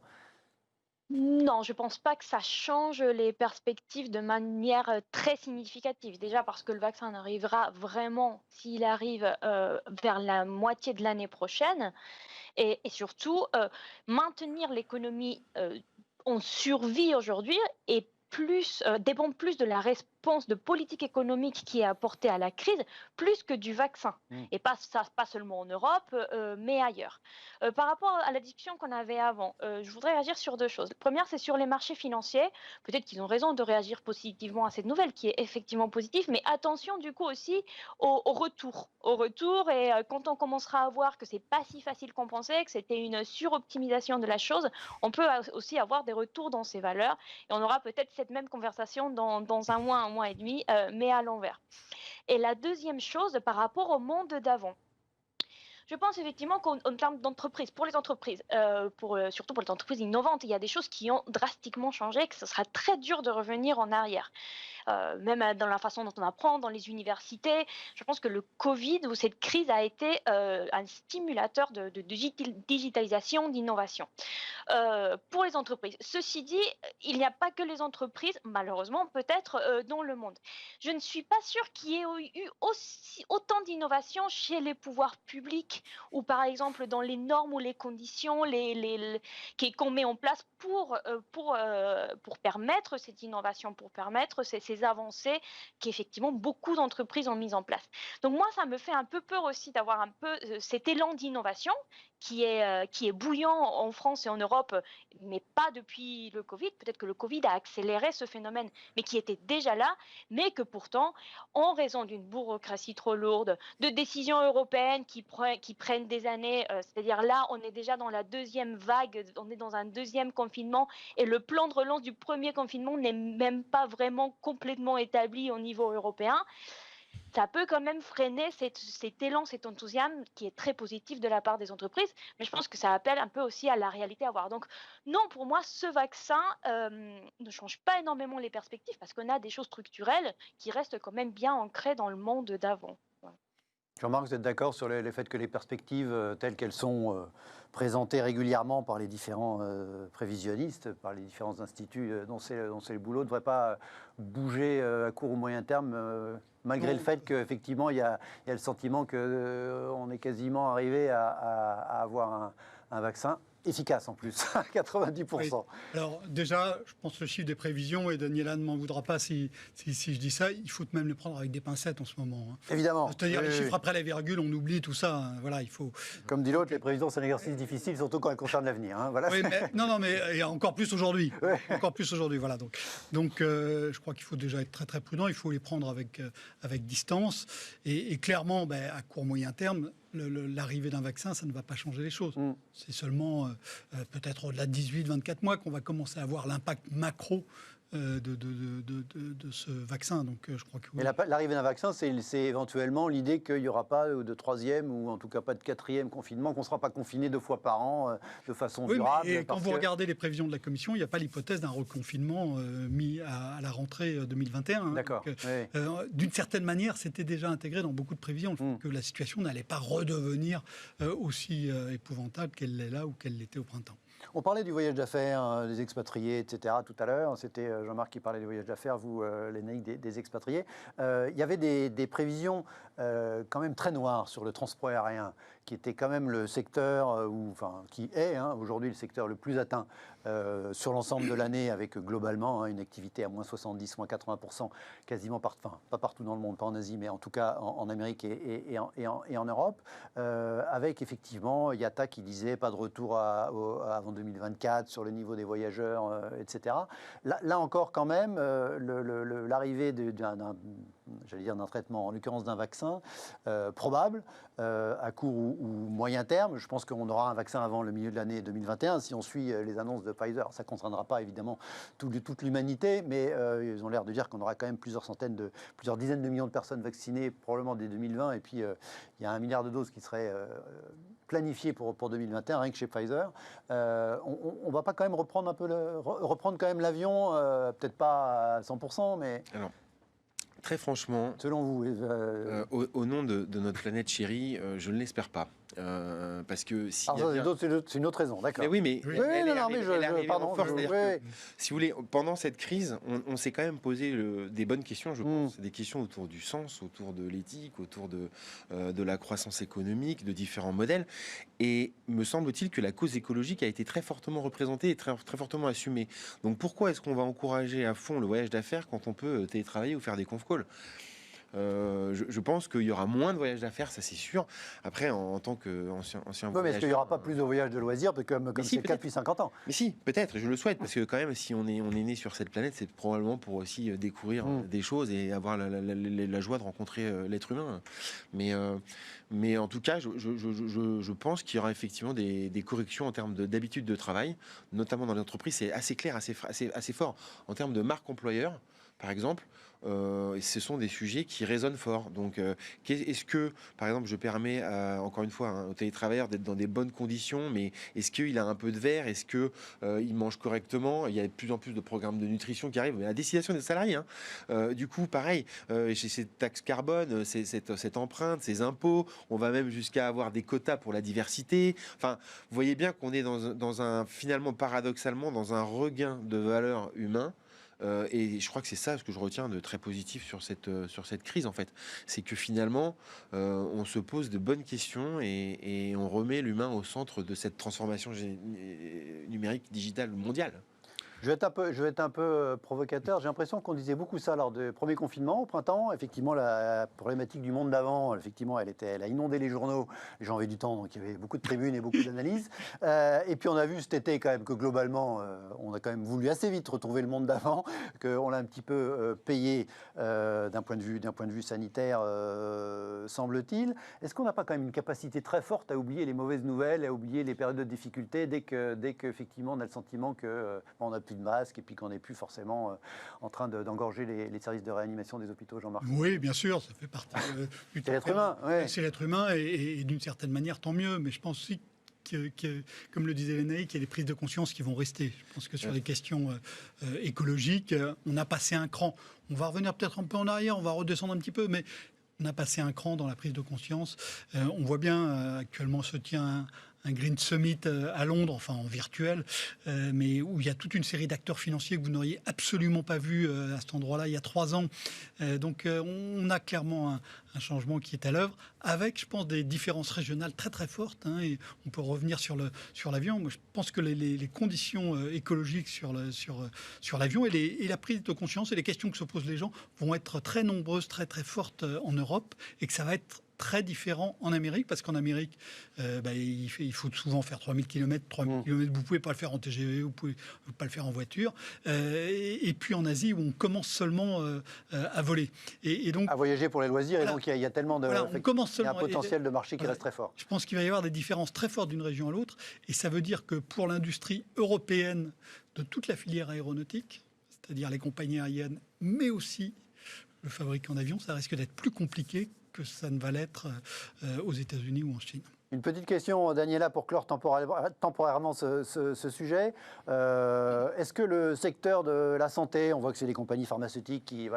Non, je ne pense pas que ça change les perspectives de manière très significative. Déjà parce que le vaccin arrivera vraiment, s'il arrive, vers la moitié de l'année prochaine. Et surtout, maintenir l'économie en survie aujourd'hui et dépend plus de la réponse de politique économique qui est apportée à la crise, plus que du vaccin. Et pas seulement en Europe, mais ailleurs. Par rapport à la discussion qu'on avait avant, je voudrais réagir sur deux choses. La première, c'est sur les marchés financiers. Peut-être qu'ils ont raison de réagir positivement à cette nouvelle, qui est effectivement positive, mais attention du coup aussi au retour. Au retour, et quand on commencera à voir que c'est pas si facile qu'on pensait, que c'était une suroptimisation de la chose, on peut aussi avoir des retours dans ces valeurs, et on aura peut-être cette même conversation dans un mois et demi, mais à l'envers. Et la deuxième chose, par rapport au monde d'avant. Je pense effectivement qu'en termes d'entreprise, pour les entreprises, surtout pour les entreprises innovantes, il y a des choses qui ont drastiquement changé, que ce sera très dur de revenir en arrière. Même dans la façon dont on apprend, dans les universités. Je pense que le Covid ou cette crise a été un stimulateur de digitalisation, d'innovation pour les entreprises. Ceci dit, il n'y a pas que les entreprises, malheureusement peut-être, dans le monde. Je ne suis pas sûre qu'il y ait eu autant d'innovation chez les pouvoirs publics ou par exemple dans les normes ou les conditions qu'on met en place pour permettre cette innovation, pour permettre ces avancées qu'effectivement beaucoup d'entreprises ont mises en place. Donc moi, ça me fait un peu peur aussi d'avoir un peu cet élan d'innovation qui est bouillant en France et en Europe, mais pas depuis le Covid. Peut-être que le Covid a accéléré ce phénomène, mais qui était déjà là, mais que pourtant, en raison d'une bureaucratie trop lourde, de décisions européennes qui qui prennent des années. C'est-à-dire là, on est déjà dans la deuxième vague, on est dans un deuxième confinement et le plan de relance du premier confinement n'est même pas vraiment complètement établi au niveau européen. Ça peut quand même freiner cet élan, cet enthousiasme qui est très positif de la part des entreprises, mais je pense que ça appelle un peu aussi à la réalité à voir. Donc non, pour moi, ce vaccin ne change pas énormément les perspectives parce qu'on a des choses structurelles qui restent quand même bien ancrées dans le monde d'avant. Voilà. Jean-Marc, vous êtes d'accord sur le fait que les perspectives telles qu'elles sont présentées régulièrement par les différents prévisionnistes, par les différents instituts dont c'est le boulot, ne devraient pas bouger à court ou moyen terme, malgré le fait qu'effectivement, il y a le sentiment qu'on est quasiment arrivé à avoir un vaccin efficace en plus, à 90%. Oui. Alors déjà, je pense que le chiffre des prévisions, et Daniela ne m'en voudra pas si je dis ça, il faut même le prendre avec des pincettes en ce moment. Hein. Évidemment. C'est-à-dire les chiffres après la virgule, on oublie tout ça. Hein. Voilà, il faut... Comme dit l'autre, les prévisions, c'est un exercice difficile, surtout quand elles concernent l'avenir. Hein. Voilà. Oui, mais, non, mais et encore plus aujourd'hui. Encore plus aujourd'hui, voilà. Donc je crois qu'il faut déjà être très très prudent, il faut les prendre avec distance. Et clairement, à court moyen terme, l'arrivée d'un vaccin, ça ne va pas changer les choses. C'est seulement peut-être au-delà de 18-24 mois qu'on va commencer à voir l'impact macro de ce vaccin. Donc, je crois que oui. Mais l'arrivée d'un vaccin, c'est éventuellement l'idée qu'il n'y aura pas de troisième ou en tout cas pas de quatrième confinement, qu'on ne sera pas confiné 2 fois par an de façon durable. Et quand vous regardez les prévisions de la Commission, il n'y a pas l'hypothèse d'un reconfinement mis à la rentrée 2021. Hein. D'accord. Donc, d'une certaine manière, c'était déjà intégré dans beaucoup de prévisions que la situation n'allait pas redevenir aussi épouvantable qu'elle l'est là ou qu'elle l'était au printemps. On parlait du voyage d'affaires, des expatriés, etc. tout à l'heure. C'était Jean-Marc qui parlait du voyage d'affaires, vous, Lénaïque, des expatriés. Il y avait des prévisions quand même très noires sur le transport aérien, qui était quand même le secteur, qui est aujourd'hui le secteur le plus atteint sur l'ensemble de l'année, avec globalement une activité à moins 70, moins 80%, quasiment pas partout dans le monde, pas en Asie, mais en tout cas en Amérique et en Europe, avec effectivement IATA qui disait pas de retour avant 2024 sur le niveau des voyageurs, etc. Là encore, quand même, l'arrivée d'un traitement, en l'occurrence d'un vaccin, probable, à court ou moyen terme. Je pense qu'on aura un vaccin avant le milieu de l'année 2021, si on suit les annonces de Pfizer. Ça ne concernera pas, évidemment, toute l'humanité, mais ils ont l'air de dire qu'on aura quand même plusieurs dizaines de millions de personnes vaccinées, probablement dès 2020, et puis il y a 1 milliard de doses qui seraient planifiées pour 2021, rien que chez Pfizer. On ne va pas quand même reprendre quand même l'avion, peut-être pas à 100%, mais... Alors. Très franchement, selon vous, au nom de notre planète chérie, je ne l'espère pas. Parce que si c'est une autre raison, d'accord. Mais oui, mais si vous voulez, pendant cette crise, on s'est quand même posé des bonnes questions, je pense, des questions autour du sens, autour de l'éthique, autour de la croissance économique, de différents modèles. Et me semble-t-il que la cause écologique a été très fortement représentée et très, très fortement assumée. Donc pourquoi est-ce qu'on va encourager à fond le voyage d'affaires quand on peut télétravailler ou faire des conf calls ? Je pense qu'il y aura moins de voyages d'affaires, ça c'est sûr. Après, en tant qu'ancien voyageur... mais est-ce qu'il n'y aura pas plus de voyages de loisirs comme c'est le cas depuis 50 ans ? Mais si, peut-être, je le souhaite, parce que quand même, si on est né sur cette planète, c'est probablement pour aussi découvrir des choses et avoir la joie de rencontrer l'être humain. Mais en tout cas, je pense qu'il y aura effectivement des corrections en termes d'habitude de travail, notamment dans les entreprises. C'est assez clair, assez fort. En termes de marque employeur, par exemple, ce sont des sujets qui résonnent fort. Donc, est-ce que, par exemple, je permets, encore une fois, au télétravailleur d'être dans des bonnes conditions, mais est-ce qu'il a un peu de verre ? Est-ce qu'il mange correctement ? Il y a de plus en plus de programmes de nutrition qui arrivent à destination des salariés. Du coup, pareil, chez ces taxes carbone, cette empreinte, ces impôts, on va même jusqu'à avoir des quotas pour la diversité. Enfin, vous voyez bien qu'on est finalement, paradoxalement, dans un regain de valeur humain. Et je crois que c'est ça ce que je retiens de très positif sur cette crise, en fait. C'est que finalement, on se pose de bonnes questions et on remet l'humain au centre de cette transformation numérique, digitale, mondiale. Je vais être un peu provocateur. J'ai l'impression qu'on disait beaucoup ça lors du premier confinement au printemps. Effectivement, la problématique du monde d'avant, effectivement, elle a inondé les journaux. Les gens avaient du temps, donc il y avait beaucoup de tribunes et beaucoup d'analyses. Et puis on a vu cet été quand même que globalement, on a quand même voulu assez vite retrouver le monde d'avant, qu'on l'a un petit peu payé d'un point de vue sanitaire, semble-t-il. Est-ce qu'on n'a pas quand même une capacité très forte à oublier les mauvaises nouvelles, à oublier les périodes de difficulté dès qu'effectivement on a le sentiment que on n'a plus de masques et puis qu'on n'est plus forcément en train d'engorger les services de réanimation des hôpitaux, Jean-Marc? Oui, bien sûr, ça fait partie du C'est l'être humain. Ouais. C'est l'être humain et d'une certaine manière, tant mieux. Mais je pense aussi que, comme le disait Lénaïque, qu'il y a des prises de conscience qui vont rester. Je pense que sur les questions écologiques, on a passé un cran. On va revenir peut-être un peu en arrière, on va redescendre un petit peu, mais on a passé un cran dans la prise de conscience. On voit bien, actuellement se tient un Green Summit à Londres, enfin en virtuel, mais où il y a toute une série d'acteurs financiers que vous n'auriez absolument pas vu à cet endroit-là il y a 3 ans. Donc on a clairement un changement qui est à l'œuvre, avec, je pense, des différences régionales très très fortes. Et on peut revenir sur l'avion. Moi, je pense que les conditions écologiques sur l'avion et la prise de conscience et les questions que se posent les gens vont être très nombreuses, très très fortes en Europe, et que ça va être très différent en Amérique, parce qu'en Amérique, il faut souvent faire 3000 km. 3000 km, vous ne pouvez pas le faire en TGV, vous ne pouvez pas le faire en voiture. Et puis en Asie, où on commence seulement à voler. Et donc, à voyager pour les loisirs, voilà, et donc il y a tellement de... Voilà, on commence il y a un seulement, potentiel de marché qui reste très fort. Je pense qu'il va y avoir des différences très fortes d'une région à l'autre, et ça veut dire que pour l'industrie européenne de toute la filière aéronautique, c'est-à-dire les compagnies aériennes, mais aussi le fabricant d'avions, ça risque d'être plus compliqué que ça ne va l'être aux États-Unis ou en Chine. Une petite question, Daniela, pour clore temporairement ce sujet. Est-ce que le secteur de la santé, on voit que c'est les compagnies pharmaceutiques qui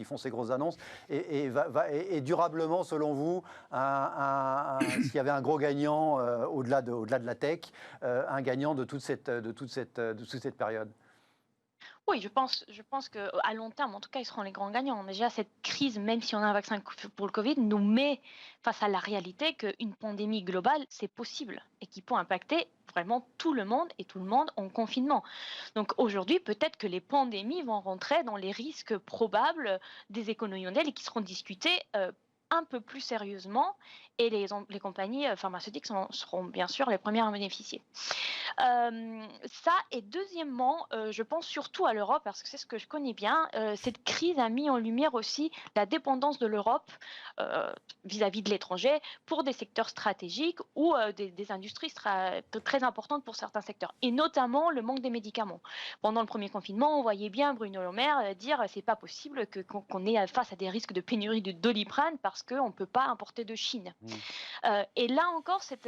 font ces grosses annonces, et durablement, selon vous, s'il y avait un gros gagnant au-delà de la tech, un gagnant de toute cette période? Oui, je pense qu'à long terme, en tout cas, ils seront les grands gagnants. Déjà, cette crise, même si on a un vaccin pour le Covid, nous met face à la réalité qu'une pandémie globale, c'est possible et qui peut impacter vraiment tout le monde et tout le monde en confinement. Donc aujourd'hui, peut-être que les pandémies vont rentrer dans les risques probables des économies mondiales et qui seront discutés un peu plus sérieusement, et les compagnies pharmaceutiques seront bien sûr les premières à bénéficier. Ça, et deuxièmement, je pense surtout à l'Europe, parce que c'est ce que je connais bien. Cette crise a mis en lumière aussi la dépendance de l'Europe vis-à-vis de l'étranger pour des secteurs stratégiques ou des industries très importantes pour certains secteurs, et notamment le manque des médicaments. Pendant le premier confinement, on voyait bien Bruno Le Maire dire c'est pas possible qu'on ait face à des risques de pénurie de Doliprane parce qu'on ne peut pas importer de Chine. Et là encore, cette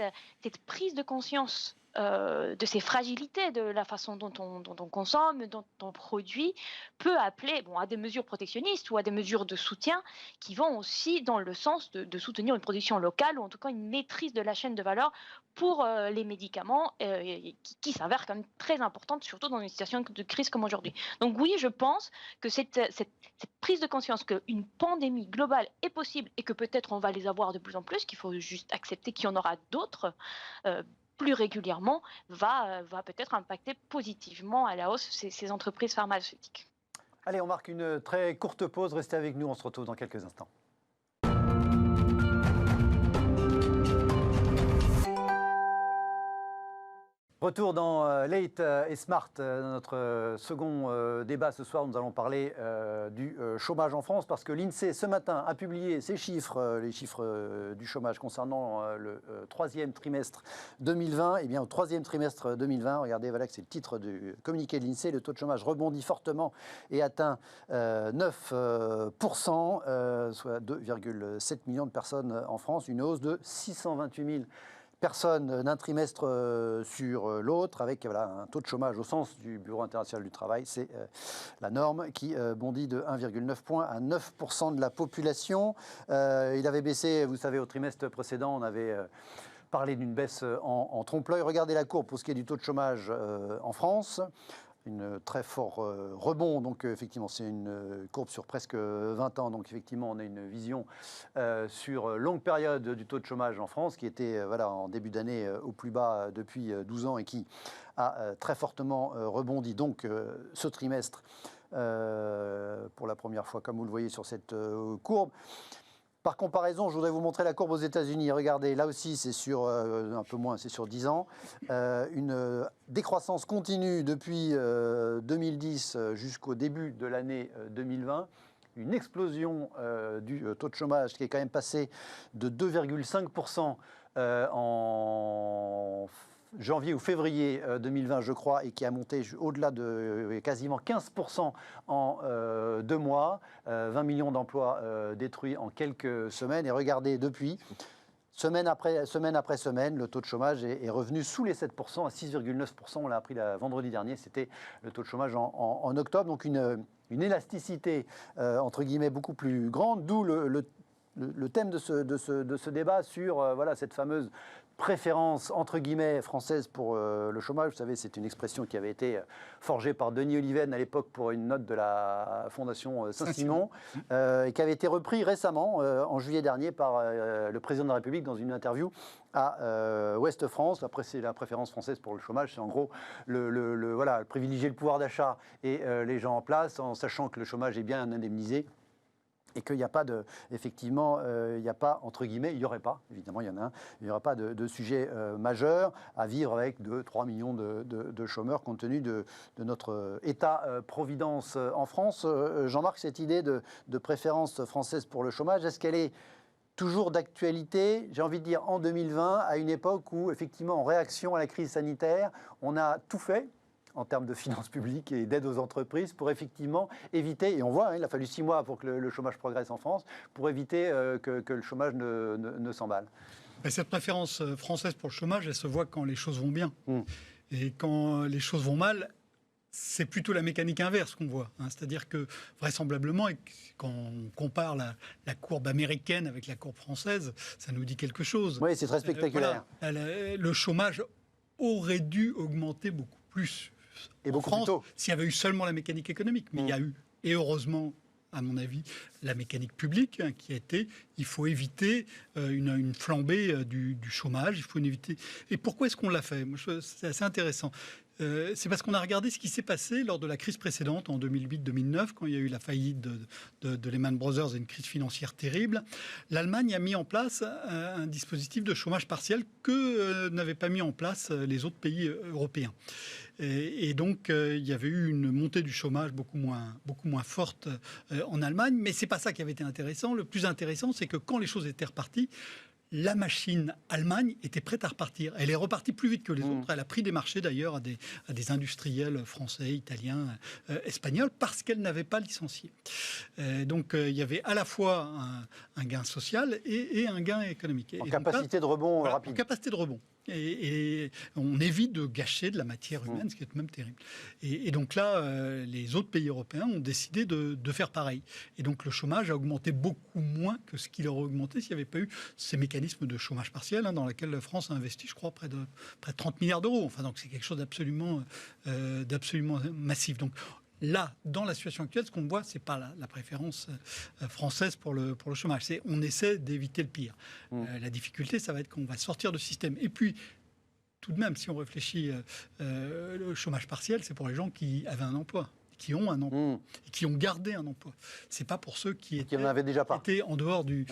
prise de conscience de ces fragilités, de la façon dont on consomme, dont on produit, peut appeler à des mesures protectionnistes ou à des mesures de soutien qui vont aussi dans le sens de soutenir une production locale, ou en tout cas une maîtrise de la chaîne de valeur pour les médicaments qui s'avèrent quand même très importante, surtout dans une situation de crise comme aujourd'hui. Donc oui, je pense que cette prise de conscience qu'une pandémie globale est possible et que peut-être on va les avoir de plus en plus, qu'il faut juste accepter qu'il y en aura d'autres plus régulièrement, va peut-être impacter positivement à la hausse ces entreprises pharmaceutiques. Allez, on marque une très courte pause. Restez avec nous, on se retrouve dans quelques instants. Retour dans Late et Smart, notre second débat ce soir. Nous allons parler du chômage en France, parce que l'INSEE ce matin a publié ses chiffres, les chiffres du chômage concernant le troisième trimestre 2020. Et bien au troisième trimestre 2020, regardez, voilà que c'est le titre du communiqué de l'INSEE, le taux de chômage rebondit fortement et atteint 9%, soit 2,7 millions de personnes en France, une hausse de 628 000 personnes d'un trimestre sur l'autre, avec un taux de chômage au sens du Bureau international du travail, c'est la norme, qui bondit de 1,9 points à 9% de la population. Il avait baissé, vous savez, au trimestre précédent, on avait parlé d'une baisse en trompe-l'œil. Regardez la courbe pour ce qui est du taux de chômage en France. une très fort rebond. Donc, effectivement, c'est une courbe sur presque 20 ans. Donc, effectivement, on a une vision sur longue période du taux de chômage en France, qui était en début d'année au plus bas depuis 12 ans et qui a très fortement rebondi. Donc, ce trimestre, pour la première fois, comme vous le voyez sur cette courbe. Par comparaison, je voudrais vous montrer la courbe aux États-Unis. Regardez, là aussi, c'est sur un peu moins, c'est sur 10 ans. Une décroissance continue depuis 2010 jusqu'au début de l'année 2020. Une explosion du taux de chômage qui est quand même passé de 2,5% en janvier ou février 2020, je crois, et qui a monté au-delà de quasiment 15% en 2 mois, 20 millions d'emplois détruits en quelques semaines. Et regardez, depuis, semaine après semaine, le taux de chômage est revenu sous les 7%, à 6,9%. On l'a appris vendredi dernier, c'était le taux de chômage en octobre. Donc une élasticité, entre guillemets, beaucoup plus grande, d'où le thème de ce débat sur cette fameuse préférence, entre guillemets, française pour le chômage. Vous savez, c'est une expression qui avait été forgée par Denis Oliven à l'époque pour une note de la Fondation Saint-Simon, et qui avait été repris récemment, en juillet dernier, par le président de la République dans une interview à Ouest France. Après, c'est la préférence française pour le chômage, c'est en gros privilégier le pouvoir d'achat et les gens en place, en sachant que le chômage est bien indemnisé. Et qu'il n'y a pas effectivement, il n'y a pas, entre guillemets, il n'y aurait pas, évidemment il y en a un, il n'y aura pas de sujet majeur à vivre avec 2-3 millions de chômeurs compte tenu de notre État-providence en France. Jean-Marc, cette idée de préférence française pour le chômage, est-ce qu'elle est toujours d'actualité, j'ai envie de dire, en 2020, à une époque où, effectivement, en réaction à la crise sanitaire, on a tout fait en termes de finances publiques et d'aide aux entreprises pour effectivement éviter, et on voit, il a fallu 6 mois pour que le chômage progresse en France, pour éviter que le chômage ne s'emballe. Et cette préférence française pour le chômage, elle se voit quand les choses vont bien. Et quand les choses vont mal, c'est plutôt la mécanique inverse qu'on voit. C'est-à-dire que, vraisemblablement, quand on compare la courbe américaine avec la courbe française, ça nous dit quelque chose. Oui, c'est très spectaculaire. Le chômage aurait dû augmenter beaucoup plus. Et beaucoup France, plus tôt. s'il y avait eu seulement la mécanique économique. Mais il y a eu, et heureusement, à mon avis, la mécanique publique qui a été, il faut éviter une flambée du chômage, il faut éviter. Et pourquoi est-ce qu'on l'a fait ? C'est assez intéressant. C'est parce qu'on a regardé ce qui s'est passé lors de la crise précédente, en 2008-2009, quand il y a eu la faillite de Lehman Brothers et une crise financière terrible. L'Allemagne a mis en place un dispositif de chômage partiel que n'avaient pas mis en place les autres pays européens. Et donc, il y avait eu une montée du chômage beaucoup moins forte en Allemagne. Mais ce n'est pas ça qui avait été intéressant. Le plus intéressant, c'est que quand les choses étaient reparties, la machine Allemagne était prête à repartir. Elle est repartie plus vite que les autres. Elle a pris des marchés d'ailleurs à des industriels français, italiens, espagnols, parce qu'elle n'avait pas licencié. Donc il y avait à la fois un gain social et un gain économique. En capacité de rebond rapide. En capacité de rebond. Et on évite de gâcher de la matière humaine, ce qui est tout de même terrible. Et donc là, les autres pays européens ont décidé de faire pareil. Et donc le chômage a augmenté beaucoup moins que ce qu'il aurait augmenté s'il n'y avait pas eu ces mécanismes de chômage partiel, dans lesquels la France a investi, je crois, près de 30 milliards d'euros. Enfin, donc c'est quelque chose d'absolument massif. Donc là, dans la situation actuelle, ce qu'on voit, ce n'est pas la préférence française pour le chômage. On essaie d'éviter le pire. La difficulté, ça va être qu'on va sortir de ce système. Et puis, tout de même, si on réfléchit, le chômage partiel, c'est pour les gens qui avaient un emploi, qui ont un emploi, et qui ont gardé un emploi. C'est pas pour ceux qui étaient en dehors du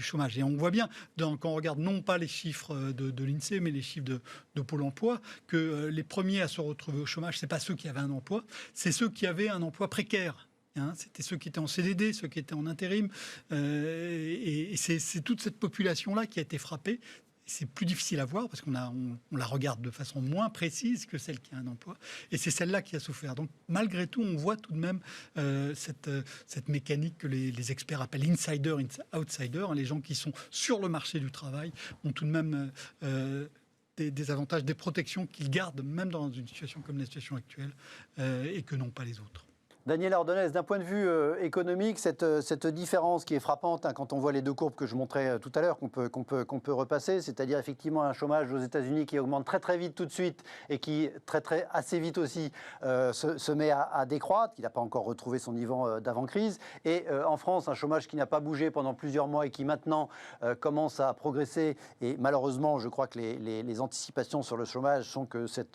chômage. Et on voit bien, quand on regarde non pas les chiffres de l'INSEE, mais les chiffres de Pôle emploi, que les premiers à se retrouver au chômage, c'est pas ceux qui avaient un emploi, c'est ceux qui avaient un emploi précaire. C'était ceux qui étaient en CDD, ceux qui étaient en intérim. Et c'est toute cette population-là qui a été frappée. C'est plus difficile à voir parce qu'on la regarde de façon moins précise que celle qui a un emploi. Et c'est celle-là qui a souffert. Donc, malgré tout, on voit tout de même cette mécanique que les experts appellent insider, outsider. Les gens qui sont sur le marché du travail ont tout de même des avantages, des protections qu'ils gardent, même dans une situation comme la situation actuelle, et que n'ont pas les autres. Daniel Ordonez, d'un point de vue économique, cette différence qui est frappante quand on voit les deux courbes que je montrais tout à l'heure, qu'on peut repasser, c'est-à-dire effectivement un chômage aux États-Unis qui augmente très vite tout de suite et qui assez vite aussi se met à décroître, qui n'a pas encore retrouvé son niveau d'avant-crise, et en France un chômage qui n'a pas bougé pendant plusieurs mois et qui maintenant commence à progresser. Et malheureusement, je crois que les anticipations sur le chômage sont que ce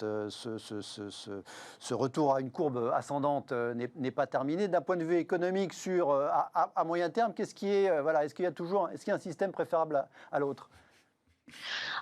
retour à une courbe ascendante n'est pas terminé. D'un point de vue économique, à moyen terme, est-ce qu'il y a un système préférable à l'autre?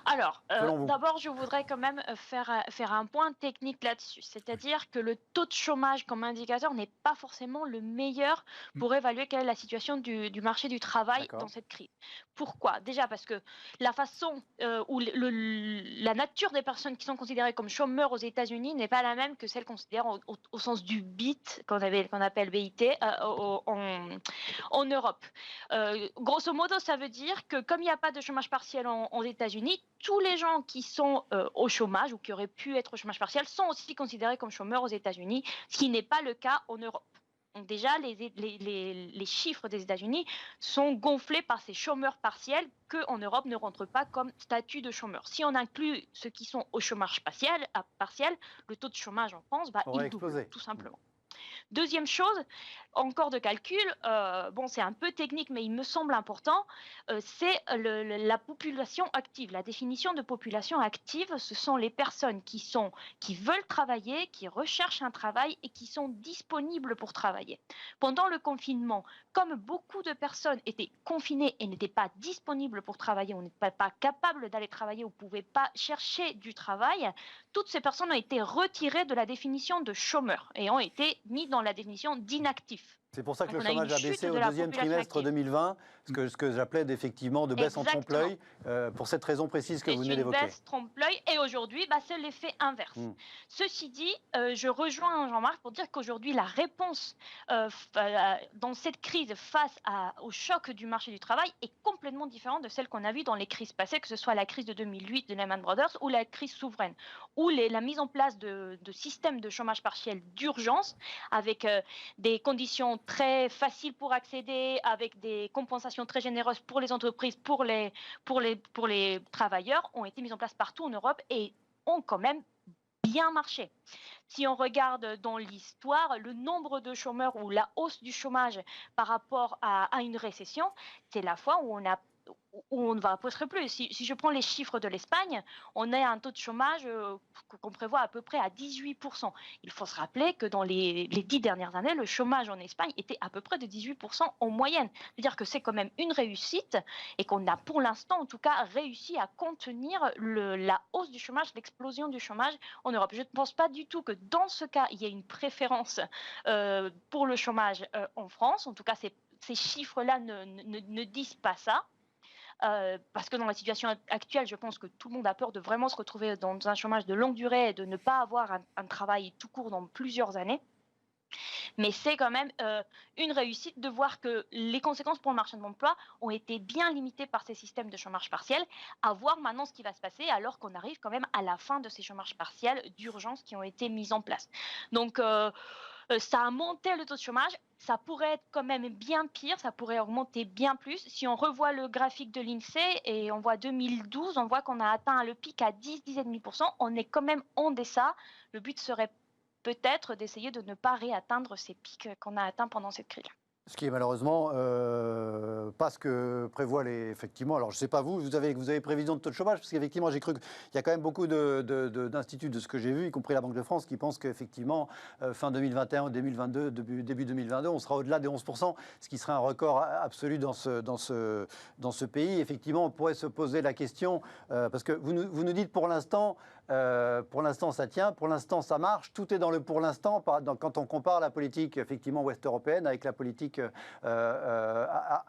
Alors, d'abord, je voudrais quand même faire un point technique là-dessus. C'est-à-dire que le taux de chômage comme indicateur n'est pas forcément le meilleur pour évaluer quelle est la situation du marché du travail dans cette crise. Pourquoi? Déjà parce que la façon ou la nature des personnes qui sont considérées comme chômeurs aux États-Unis n'est pas la même que celle considérée au sens du BIT, qu'on appelle BIT, en Europe. Grosso modo, ça veut dire que comme il n'y a pas de chômage partiel aux États-Unis, tous les gens qui sont au chômage ou qui auraient pu être au chômage partiel sont aussi considérés comme chômeurs aux États-Unis, ce qui n'est pas le cas en Europe. Donc déjà, les chiffres des États-Unis sont gonflés par ces chômeurs partiels qu'en Europe ne rentrent pas comme statut de chômeur. Si on inclut ceux qui sont au chômage partiel, le taux de chômage en France, il double, tout simplement. Deuxième chose, encore de calcul, c'est un peu technique, mais il me semble important, c'est la population active. La définition de population active, ce sont les personnes qui veulent travailler, qui recherchent un travail et qui sont disponibles pour travailler. Pendant le confinement, comme beaucoup de personnes étaient confinées et n'étaient pas disponibles pour travailler, on n'était pas capable d'aller travailler, on ne pouvait pas chercher du travail, toutes ces personnes ont été retirées de la définition de chômeurs et ont été mises dans la définition d'inactifs. C'est pour ça que le chômage a baissé au deuxième trimestre 2020, ce que j'appelais effectivement de baisse en trompe-l'œil, pour cette raison précise que vous venez d'évoquer. C'est une baisse trompe-l'œil et aujourd'hui, c'est l'effet inverse. Ceci dit, je rejoins Jean-Marc pour dire qu'aujourd'hui, la réponse dans cette crise face au choc du marché du travail est complètement différente de celle qu'on a vue dans les crises passées, que ce soit la crise de 2008 de Lehman Brothers ou la crise souveraine, où la mise en place de systèmes de chômage partiel d'urgence avec des conditions très faciles pour accéder, avec des compensations très généreuses pour les entreprises, pour les travailleurs, ont été mises en place partout en Europe et ont quand même bien marché. Si on regarde dans l'histoire, le nombre de chômeurs ou la hausse du chômage par rapport à une récession, c'est la fois où on ne va presque plus. Si je prends les chiffres de l'Espagne, on a un taux de chômage qu'on prévoit à peu près à 18%. Il faut se rappeler que dans les 10 dernières années, le chômage en Espagne était à peu près de 18% en moyenne. C'est-à-dire que c'est quand même une réussite et qu'on a pour l'instant, en tout cas, réussi à contenir la hausse du chômage, l'explosion du chômage en Europe. Je ne pense pas du tout que dans ce cas, il y ait une préférence pour le chômage en France. En tout cas, ces chiffres-là ne disent pas ça. Parce que dans la situation actuelle, je pense que tout le monde a peur de vraiment se retrouver dans un chômage de longue durée et de ne pas avoir un travail tout court dans plusieurs années. Mais c'est quand même une réussite de voir que les conséquences pour le marché de l'emploi ont été bien limitées par ces systèmes de chômage partiel. À voir maintenant ce qui va se passer alors qu'on arrive quand même à la fin de ces chômages partiels d'urgence qui ont été mis en place. Donc, ça a monté le taux de chômage. Ça pourrait être quand même bien pire, ça pourrait augmenter bien plus. Si on revoit le graphique de l'INSEE et on voit 2012, on voit qu'on a atteint le pic à 10,5%. On est quand même en deçà. Le but serait peut-être d'essayer de ne pas réatteindre ces pics qu'on a atteints pendant cette crise. Ce qui est malheureusement pas ce que prévoit effectivement. Alors je ne sais pas vous avez prévision de taux de chômage, parce qu'effectivement j'ai cru qu'il y a quand même beaucoup d'instituts de ce que j'ai vu, y compris la Banque de France, qui pensent qu'effectivement fin 2021, 2022, début 2022, on sera au-delà des 11%, ce qui serait un record absolu dans ce pays. Effectivement, on pourrait se poser la question, parce que vous nous dites pour l'instant ça tient, pour l'instant ça marche, tout est dans le pour l'instant quand on compare la politique effectivement ouest-européenne avec la politique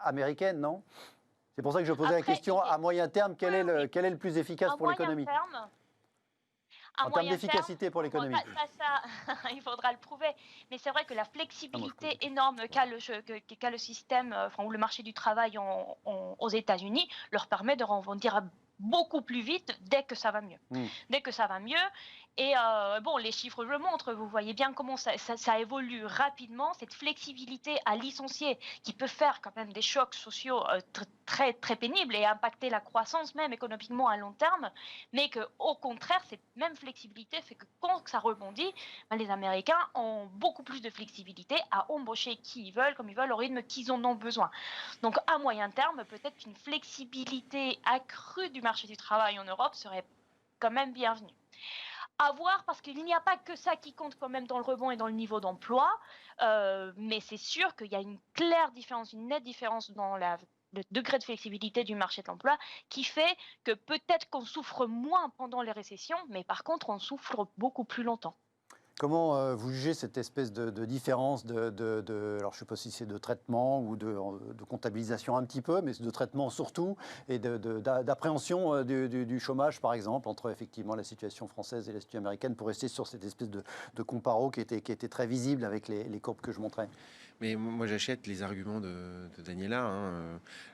américaine, non? C'est pour ça que je posais la question, à moyen terme, quel est le plus efficace pour l'économie? En termes d'efficacité pour l'économie. Il faudra le prouver. Mais c'est vrai que la flexibilité énorme qu'a le système, ou le marché du travail aux États-Unis leur permet de rebondir beaucoup plus vite dès que ça va mieux. Dès que ça va mieux. Et bon, les chiffres le montrent, vous voyez bien comment ça évolue rapidement, cette flexibilité à licencier qui peut faire quand même des chocs sociaux très, très pénibles et impacter la croissance même économiquement à long terme, mais qu'au contraire, cette même flexibilité fait que quand ça rebondit, ben, les Américains ont beaucoup plus de flexibilité à embaucher qui ils veulent, comme ils veulent, au rythme qu'ils en ont besoin. Donc à moyen terme, peut-être qu'une flexibilité accrue du marché du travail en Europe serait quand même bienvenue. À voir, parce qu'il n'y a pas que ça qui compte quand même dans le rebond et dans le niveau d'emploi, mais c'est sûr qu'il y a une claire différence, une nette différence dans le degré de flexibilité du marché de l'emploi qui fait que peut-être qu'on souffre moins pendant les récessions, mais par contre on souffre beaucoup plus longtemps. Comment vous jugez cette espèce de différence alors je ne sais pas si c'est de traitement ou de comptabilisation un petit peu, mais de traitement surtout, et d'appréhension du chômage, par exemple, entre effectivement la situation française et la situation américaine, pour rester sur cette espèce de comparo qui était très visible avec les courbes que je montrais. Mais moi, j'achète les arguments de Daniela.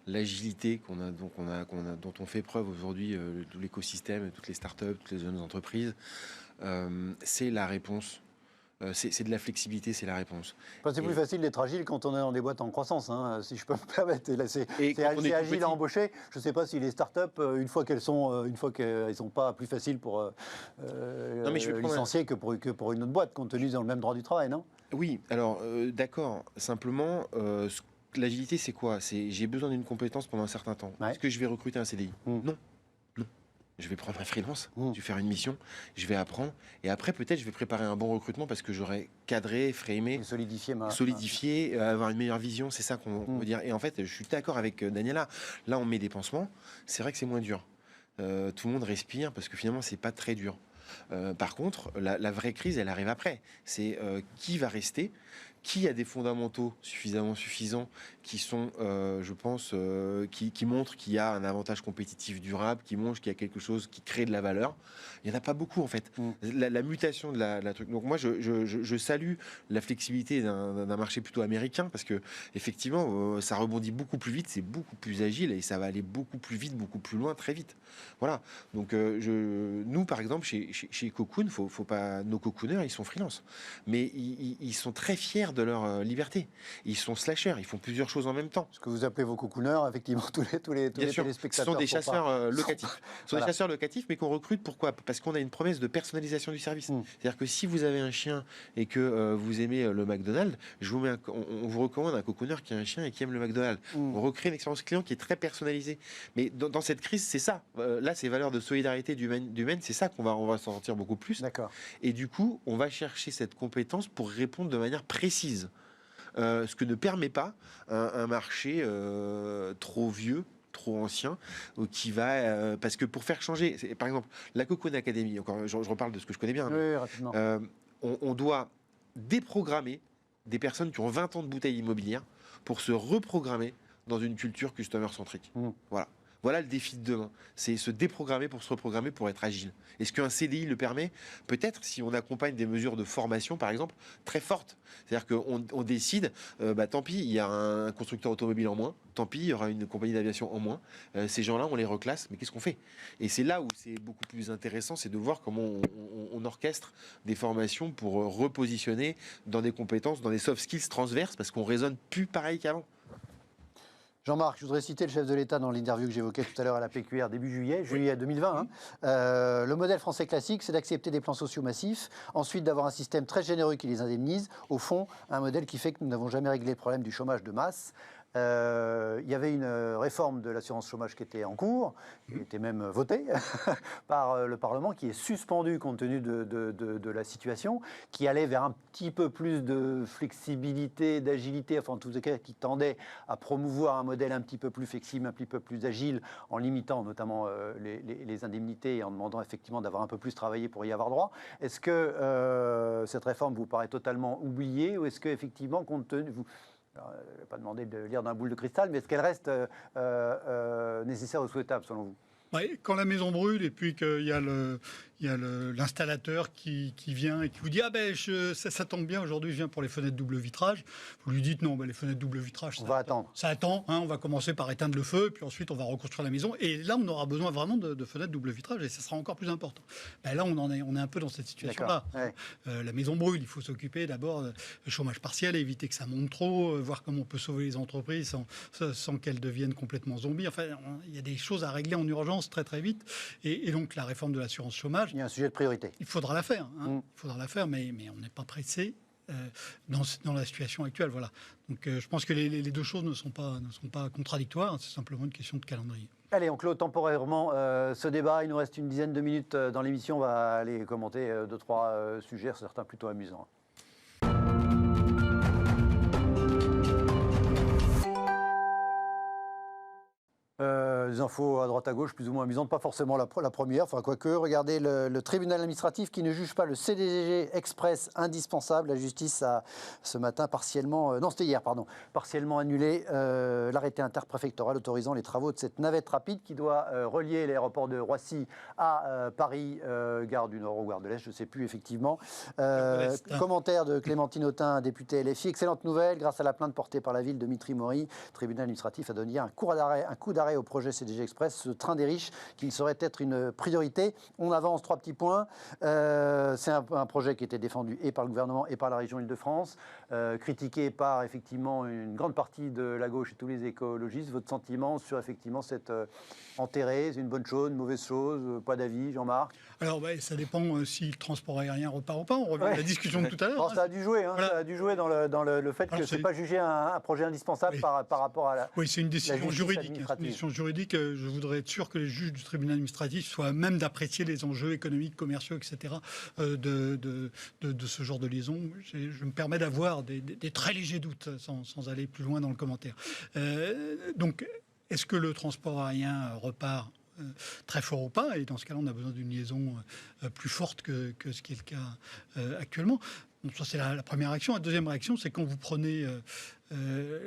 L'agilité dont on fait preuve aujourd'hui, tout l'écosystème, toutes les startups, toutes les jeunes entreprises, c'est la réponse. C'est de la flexibilité, c'est la réponse. C'est plus facile d'être agile quand on est dans des boîtes en croissance, hein, si je peux me permettre. C'est agile à embaucher. Je ne sais pas si les startups, une fois qu'elles sont pas plus faciles pour licencier que pour une autre boîte, compte tenu dans le même droit du travail, non? Oui, alors d'accord. Simplement, l'agilité, c'est quoi? J'ai besoin d'une compétence pendant un certain temps. Ouais. Est-ce que je vais recruter un CDI? Non. Je vais prendre un freelance, je vais faire une mission, je vais apprendre, et après peut-être je vais préparer un bon recrutement parce que j'aurai cadré, framé, solidifié, avoir une meilleure vision, c'est ça qu'on veut dire. Et en fait, je suis d'accord avec Daniela, là on met des pansements, c'est vrai que c'est moins dur. Tout le monde respire parce que finalement c'est pas très dur. Par contre, la vraie crise, elle arrive après. C'est qui va rester, qui a des fondamentaux suffisants, qui sont, je pense, qui montrent qu'il y a un avantage compétitif durable, qui montrent qu'il y a quelque chose qui crée de la valeur. Il n'y en a pas beaucoup, en fait. La mutation de la truc. Donc moi, je salue la flexibilité d'un marché plutôt américain, parce que effectivement, ça rebondit beaucoup plus vite, c'est beaucoup plus agile, et ça va aller beaucoup plus vite, beaucoup plus loin, très vite. Voilà. Donc nous, par exemple, chez Cocoon, faut pas, nos cocooners, ils sont freelance, mais ils sont très fiers de leur liberté. Ils sont slashers, ils font plusieurs choses en même temps. Ce que vous appelez vos cocooners, effectivement, tous les téléspectateurs. Ce sont des chasseurs locatifs. Ce sont des chasseurs locatifs, mais qu'on recrute. Pourquoi? Parce qu'on a une promesse de personnalisation du service. C'est-à-dire que si vous avez un chien et que vous aimez le McDonald's, on vous recommande un cocooner qui a un chien et qui aime le McDonald's. On recrée une expérience client qui est très personnalisée. Mais dans cette crise, c'est ça. Là, ces valeurs de solidarité d'humaine, c'est ça qu'on va s'en sortir beaucoup plus. D'accord. Et du coup, on va chercher cette compétence pour répondre de manière précise. Ce que ne permet pas un marché trop vieux, trop ancien, qui va... parce que pour faire changer... Par exemple, la Cocoon Academy, encore, je reparle de ce que je connais bien. Oui, rapidement. On doit déprogrammer des personnes qui ont 20 ans de bouteille immobilière pour se reprogrammer dans une culture customer-centrique. Voilà. Voilà le défi de demain. C'est se déprogrammer pour se reprogrammer pour être agile. Est-ce qu'un CDI le permet? Peut-être, si on accompagne des mesures de formation, par exemple, très fortes. C'est-à-dire qu'on décide, tant pis, il y a un constructeur automobile en moins, tant pis, il y aura une compagnie d'aviation en moins. Ces gens-là, on les reclasse, mais qu'est-ce qu'on fait? Et c'est là où c'est beaucoup plus intéressant, c'est de voir comment on orchestre des formations pour repositionner dans des compétences, dans des soft skills transverses, parce qu'on raisonne plus pareil qu'avant. Jean-Marc, je voudrais citer le chef de l'État dans l'interview que j'évoquais tout à l'heure à la PQR début juillet 2020. Le modèle français classique, c'est d'accepter des plans sociaux massifs, ensuite d'avoir un système très généreux qui les indemnise. Au fond, un modèle qui fait que nous n'avons jamais réglé le problème du chômage de masse. Il y avait une réforme de l'assurance chômage qui était en cours, qui était même votée par le Parlement, qui est suspendue compte tenu de la situation, qui allait vers un petit peu plus de flexibilité, d'agilité, enfin en tout cas qui tendait à promouvoir un modèle un petit peu plus flexible, un petit peu plus agile, en limitant notamment les indemnités et en demandant effectivement d'avoir un peu plus travaillé pour y avoir droit. Est-ce que cette réforme vous paraît totalement oubliée, ou est-ce que effectivement, compte tenu... Alors, je ne vais pas demander de lire d'un boule de cristal, mais est-ce qu'elle reste nécessaire ou souhaitable selon vous? Quand la maison brûle et puis qu'il y a il y a l'installateur qui vient et qui vous dit ça tombe bien, aujourd'hui je viens pour les fenêtres double vitrage. Vous lui dites non, les fenêtres double vitrage, on va attendre. Ça attend, on va commencer par éteindre le feu, puis ensuite on va reconstruire la maison. Et là, on aura besoin vraiment de fenêtres double vitrage et ça sera encore plus important. Là, on est un peu dans cette situation-là. Ouais. La maison brûle, il faut s'occuper d'abord du chômage partiel, éviter que ça monte trop, voir comment on peut sauver les entreprises sans qu'elles deviennent complètement zombies. Enfin, il y a des choses à régler en urgence très très vite. Et donc la réforme de l'assurance chômage, il y a un sujet de priorité. Il faudra la faire, il faudra la faire, mais on n'est pas pressé dans la situation actuelle. Voilà. Donc je pense que les deux choses ne sont pas contradictoires, c'est simplement une question de calendrier. Allez, on clôt temporairement ce débat. Il nous reste une dizaine de minutes dans l'émission. On va aller commenter 2-3 sujets, certains plutôt amusants. Des infos à droite à gauche, plus ou moins amusantes, pas forcément la première, enfin quoique, regardez le tribunal administratif qui ne juge pas le CDG Express indispensable. La justice a ce matin partiellement annulé l'arrêté interpréfectoral autorisant les travaux de cette navette rapide qui doit relier l'aéroport de Roissy à Paris, gare du Nord ou gare de l'Est, je ne sais plus effectivement. Commentaire de Clémentine Autain, députée LFI. Excellente nouvelle, grâce à la plainte portée par la ville de Mitry-Mory, le tribunal administratif a donné un coup d'arrêt au projet CDG Express, ce train des riches qui ne saurait être une priorité. On avance 3 petits points. C'est un projet qui était défendu et par le gouvernement et par la région Île-de-France, critiqué par effectivement une grande partie de la gauche et tous les écologistes. Votre sentiment sur effectivement cette enterrée, c'est une bonne chose, une mauvaise chose, pas d'avis, Jean-Marc? Alors ça dépend si le transport aérien repart ou pas. On revient à la discussion de tout à l'heure. Bon, ça a dû jouer, voilà. Ça a dû jouer dans le fait que ce n'est pas jugé un projet indispensable par rapport à la. Oui, c'est une décision juridique. Je voudrais être sûr que les juges du tribunal administratif soient à même d'apprécier les enjeux économiques, commerciaux, etc. de ce genre de liaison. Je me permets d'avoir des très légers doutes sans aller plus loin dans le commentaire. Donc, est-ce que le transport aérien repart très fort ou pas? Et dans ce cas-là, on a besoin d'une liaison plus forte que ce qui est le cas actuellement. Donc ça, c'est la première réaction. La deuxième réaction, c'est quand vous prenez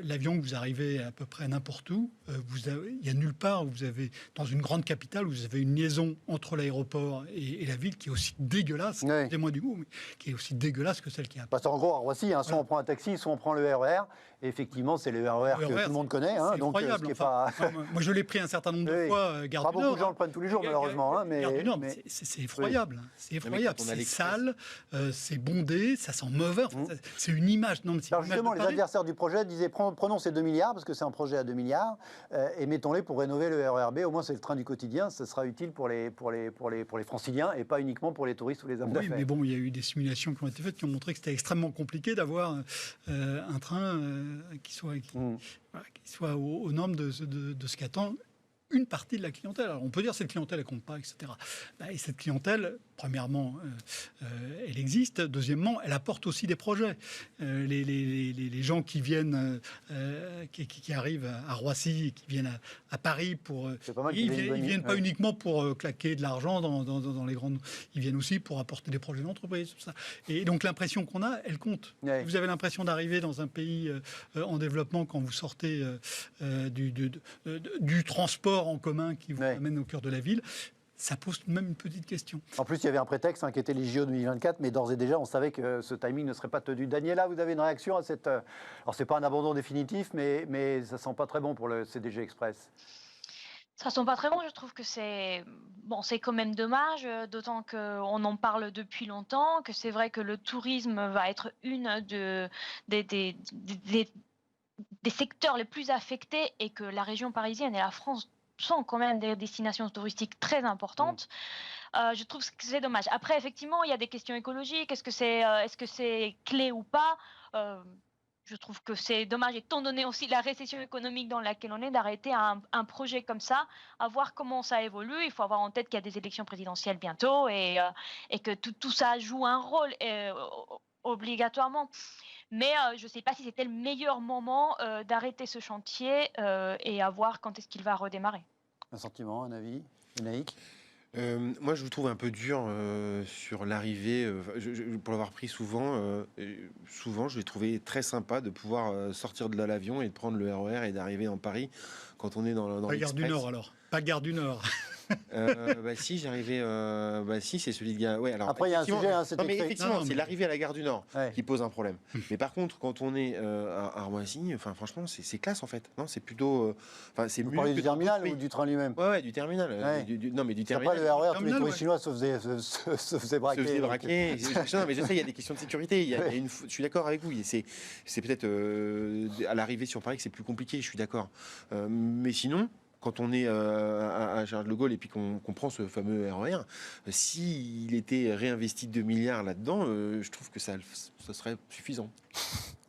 l'avion, que vous arrivez à peu près n'importe où, il n'y a nulle part où vous avez, dans une grande capitale, où vous avez une liaison entre l'aéroport et la ville qui est aussi dégueulasse, excusez-moi du mot, mais qui est aussi dégueulasse que celle qui a. Parce qu'en gros, à Roissy, soit on prend un taxi, soit on prend le RER. Et effectivement, c'est le RER que tout le monde connaît. C'est donc, effroyable. Moi, je l'ai pris un certain nombre de fois, Gare du Nord. Pas beaucoup de gens le prennent tous les jours, malheureusement. Gare du Nord, c'est effroyable. C'est effroyable. C'est sale, c'est bondé, ça sent mauvais. C'est une image. Non, alors justement, les adversaires du projet disaient prenons ces 2 milliards, parce que c'est un projet à 2 milliards, et mettons-les pour rénover le RER B. Au moins, c'est le train du quotidien. Ça sera utile pour les franciliens et pas uniquement pour les touristes ou les hommes d'affaires. Oui, mais bon, il y a eu des simulations qui ont été faites qui ont montré que c'était extrêmement compliqué d'avoir un train qui soit aux normes de ce qu'attend une partie de la clientèle. Alors on peut dire que cette clientèle, elle compte pas, etc. Et cette clientèle, premièrement, elle existe. Deuxièmement, elle apporte aussi des projets. Les gens qui viennent, qui arrivent à Roissy, qui viennent à Paris ils viennent pas uniquement pour claquer de l'argent dans les grandes. Ils viennent aussi pour apporter des projets d'entreprise. Tout ça. Et donc l'impression qu'on a, elle compte. Ouais. Vous avez l'impression d'arriver dans un pays en développement quand vous sortez du transport en commun qui vous amène au cœur de la ville. Ça pose tout de même une petite question. En plus, il y avait un prétexte qui était les JO 2024, mais d'ores et déjà, on savait que ce timing ne serait pas tenu. Daniela, vous avez une réaction à cette... Alors, c'est pas un abandon définitif, mais ça sent pas très bon pour le CDG Express. Ça sent pas très bon, je trouve que c'est quand même dommage, d'autant qu'on en parle depuis longtemps, que c'est vrai que le tourisme va être une des secteurs les plus affectés et que la région parisienne et la France sont quand même des destinations touristiques très importantes. Je trouve que c'est dommage. Après, effectivement, il y a des questions écologiques. Est-ce que c'est clé ou pas? Je trouve que c'est dommage, étant donné aussi la récession économique dans laquelle on est, d'arrêter un projet comme ça, à voir comment ça évolue. Il faut avoir en tête qu'il y a des élections présidentielles bientôt et que tout ça joue un rôle obligatoirement. Mais je ne sais pas si c'était le meilleur moment d'arrêter ce chantier et à voir quand est-ce qu'il va redémarrer. Un sentiment, un avis, Naïk? Moi, je vous trouve un peu dur sur l'arrivée. Pour l'avoir pris souvent, je l'ai trouvé très sympa de pouvoir sortir de l'avion et de prendre le RER et d'arriver en Paris quand on est dans Pas Gare du Nord, alors. Pas Gare du Nord. Si, j'arrivais. Si, c'est celui de Gare. Ouais, alors, Après, il y a un sujet, hein, non, mais fait- effectivement, Non, c'est mais- l'arrivée à la gare du Nord Ouais. qui pose un problème. Mais par contre, quand on est à Roissy, enfin, franchement, c'est classe en fait. Non, c'est plutôt. Enfin, c'est Vous mieux parlez que du dans terminal d'autres ou pays. du train lui-même? Ouais, du terminal. Ouais. Non, mais du Après, terminal. le RER, tous les terminal, touristes ouais. chinois se faisaient braquer. Se faisait donc- braquer. Non, mais je sais, il y a des questions de sécurité. Ouais. Je suis d'accord avec vous. C'est peut-être à l'arrivée sur Paris que c'est plus compliqué. Je suis d'accord. Mais sinon, quand on est à Charles de Gaulle et puis qu'on prend ce fameux RER, s'il était réinvesti 2 milliards là-dedans, je trouve que ça serait suffisant.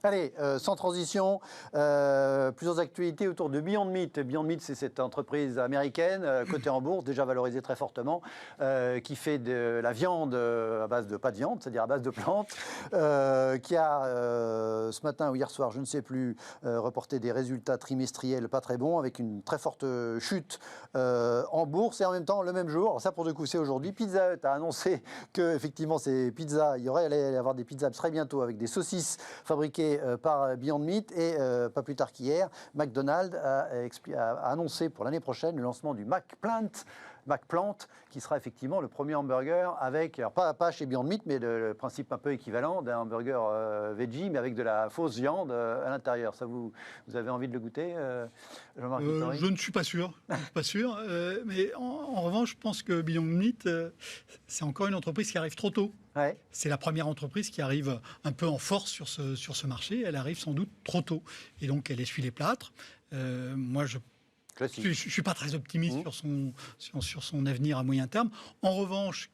Allez, sans transition, plusieurs actualités autour de Beyond Meat. Beyond Meat, c'est cette entreprise américaine, cotée en bourse, déjà valorisée très fortement, qui fait de la viande à base de, pas de viande, c'est-à-dire à base de plantes, qui a ce matin ou hier soir, je ne sais plus, reporté des résultats trimestriels pas très bons, avec une très forte chute en bourse, et en même temps, le même jour, alors ça pour le coup c'est aujourd'hui, Pizza Hut a annoncé que effectivement ces pizzas, allait y avoir des pizzas très bientôt avec des saucisses fabriquées par Beyond Meat, et pas plus tard qu'hier, McDonald's a annoncé pour l'année prochaine le lancement du McPlant, qui sera effectivement le premier hamburger avec, alors pas chez Beyond Meat, mais le principe un peu équivalent d'un hamburger veggie, mais avec de la fausse viande à l'intérieur. Ça vous avez envie de le goûter, Jean-Marc Vittori? Je ne suis pas sûr. Je suis pas sûr. Mais en revanche, je pense que Beyond Meat, c'est encore une entreprise qui arrive trop tôt. Ouais. C'est la première entreprise qui arrive un peu en force sur ce marché. Elle arrive sans doute trop tôt. Et donc, elle essuie les plâtres. Moi, je Classique. ne suis pas très optimiste sur son avenir à moyen terme. En revanche,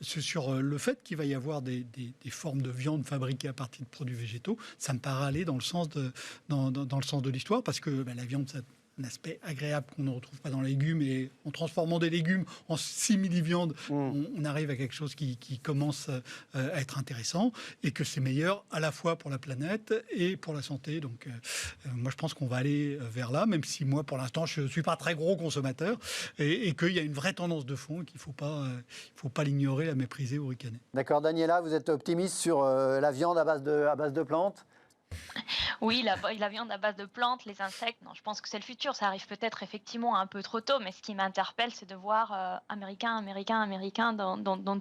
sur le fait qu'il va y avoir des formes de viande fabriquées à partir de produits végétaux, ça me paraît aller dans le sens de l'histoire, parce que la viande, ça a un aspect agréable qu'on ne retrouve pas dans les légumes, et en transformant des légumes en simili-viande, on arrive à quelque chose qui commence à être intéressant, et que c'est meilleur à la fois pour la planète et pour la santé. Donc moi je pense qu'on va aller vers là, même si moi pour l'instant je ne suis pas très gros consommateur, et qu'il y a une vraie tendance de fond et qu'il ne faut pas l'ignorer, la mépriser ou ricaner. D'accord, Daniela, vous êtes optimiste sur la viande à base de plantes? Oui, la viande à base de plantes, les insectes, non, je pense que c'est le futur. Ça arrive peut-être effectivement un peu trop tôt, mais ce qui m'interpelle, c'est de voir américain dans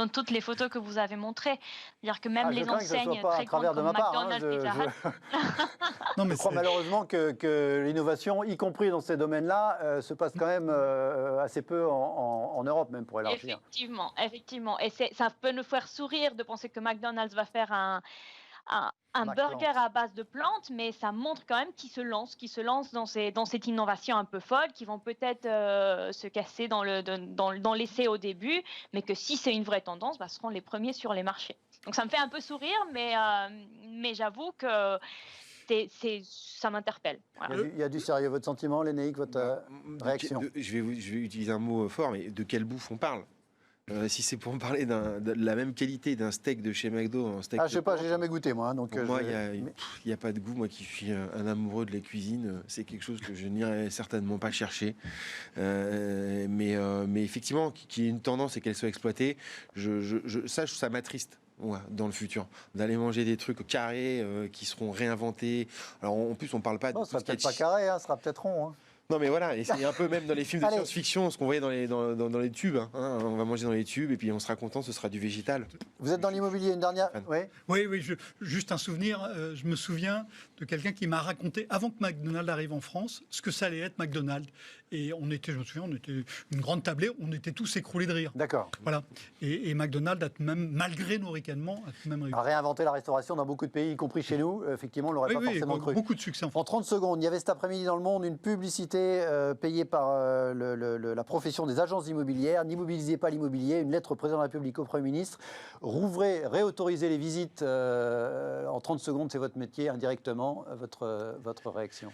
toutes les photos que vous avez montrées. C'est-à-dire que même Je les crains que ce enseignes soit pas à très travers grandes de comme ma part, hein, McDonald's, Pizza Hut, Non, mais Je crois c'est- malheureusement que l'innovation, y compris dans ces domaines-là, se passe quand même assez peu en Europe, même pour élargir. Effectivement. Et ça peut nous faire sourire de penser que McDonald's va faire un McPlant. burger à base de plantes, mais ça montre quand même qu'ils se lancent dans cette innovation un peu folle, qui vont peut-être se casser dans l'essai au début, mais que si c'est une vraie tendance, seront les premiers sur les marchés. Donc ça me fait un peu sourire, mais j'avoue que ça m'interpelle. Voilà. Il y a du sérieux. Votre sentiment, Lénéique, votre réaction? Je vais utiliser un mot fort, mais de quelle bouffe on parle? Si c'est pour me parler de la même qualité d'un steak de chez McDo, un steak. Je sais pas, j'ai jamais goûté moi. Donc pour moi, il n'y a pas de goût. Moi qui suis un amoureux de la cuisine, c'est quelque chose que je n'irai certainement pas chercher. Mais effectivement, qu'il y ait une tendance et qu'elle soit exploitée, ça m'attriste. Ouais, dans le futur, d'aller manger des trucs carrés qui seront réinventés. Alors en plus, on parle pas non, de ce sera tout ce qui est peut-être pas carré, ce sera peut-être rond. Hein. Non mais voilà, et c'est un peu même dans les films de Allez. science-fiction, ce qu'on voyait dans les tubes. Hein. On va manger dans les tubes et puis on sera content, ce sera du végétal. Vous êtes dans l'immobilier, une dernière? Oui. Oui, juste un souvenir. Je me souviens de quelqu'un qui m'a raconté, avant que McDonald's arrive en France, ce que ça allait être McDonald's. Et je me souviens, on était une grande tablée, on était tous écroulés de rire. D'accord. Voilà. Et McDonald's, malgré nos ricanements, a tout de même réussi. A réinventé la restauration dans beaucoup de pays, y compris chez nous. Effectivement, on l'aurait pas forcément cru. Beaucoup de succès en France. En 30 secondes, il y avait cet après-midi dans Le Monde une publicité payée par la profession des agences immobilières. N'immobilisez pas l'immobilier. Une lettre au président de la République, au Premier ministre. Réautorisez les visites en 30 secondes, c'est votre métier, indirectement. Votre réaction?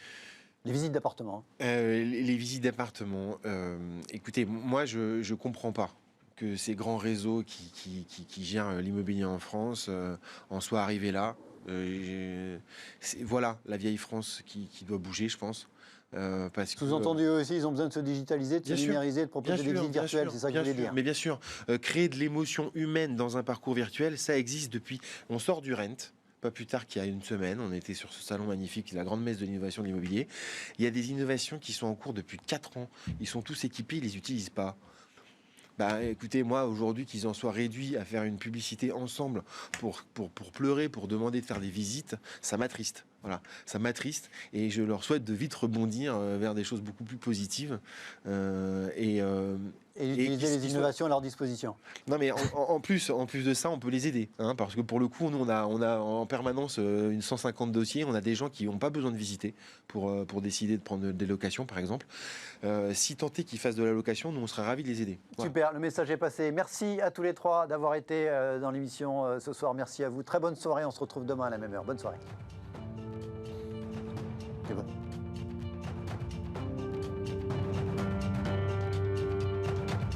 Les visites d'appartements. Les visites d'appartements. Écoutez, moi, je ne comprends pas que ces grands réseaux qui gèrent l'immobilier en France en soient arrivés là. Voilà la vieille France qui doit bouger, je pense. Sous-entendu, eux aussi, ils ont besoin de se digitaliser, de se numériser, de proposer des visites virtuelles, c'est ça que je voulais dire. Mais bien sûr, créer de l'émotion humaine dans un parcours virtuel, ça existe depuis... On sort du rent. pas plus tard qu'il y a une semaine. On était sur ce salon magnifique, la grande messe de l'innovation de l'immobilier. Il y a des innovations qui sont en cours depuis 4 ans. Ils sont tous équipés, ils les utilisent pas. Bah, écoutez, moi, aujourd'hui, qu'ils en soient réduits à faire une publicité ensemble pour pleurer, pour demander de faire des visites, ça m'attriste. Voilà, ça m'attriste et je leur souhaite de vite rebondir vers des choses beaucoup plus positives. Et utiliser les innovations à leur disposition. Non, mais en plus de ça, on peut les aider. Hein, parce que pour le coup, nous, on a en permanence une 150 dossiers. On a des gens qui n'ont pas besoin de visiter pour décider de prendre des locations, par exemple. Si tant est qu'ils fassent de la location, nous, on serait ravis de les aider. Voilà. Super, le message est passé. Merci à tous les trois d'avoir été dans l'émission ce soir. Merci à vous. Très bonne soirée. On se retrouve demain à la même heure. Bonne soirée. C'est bon.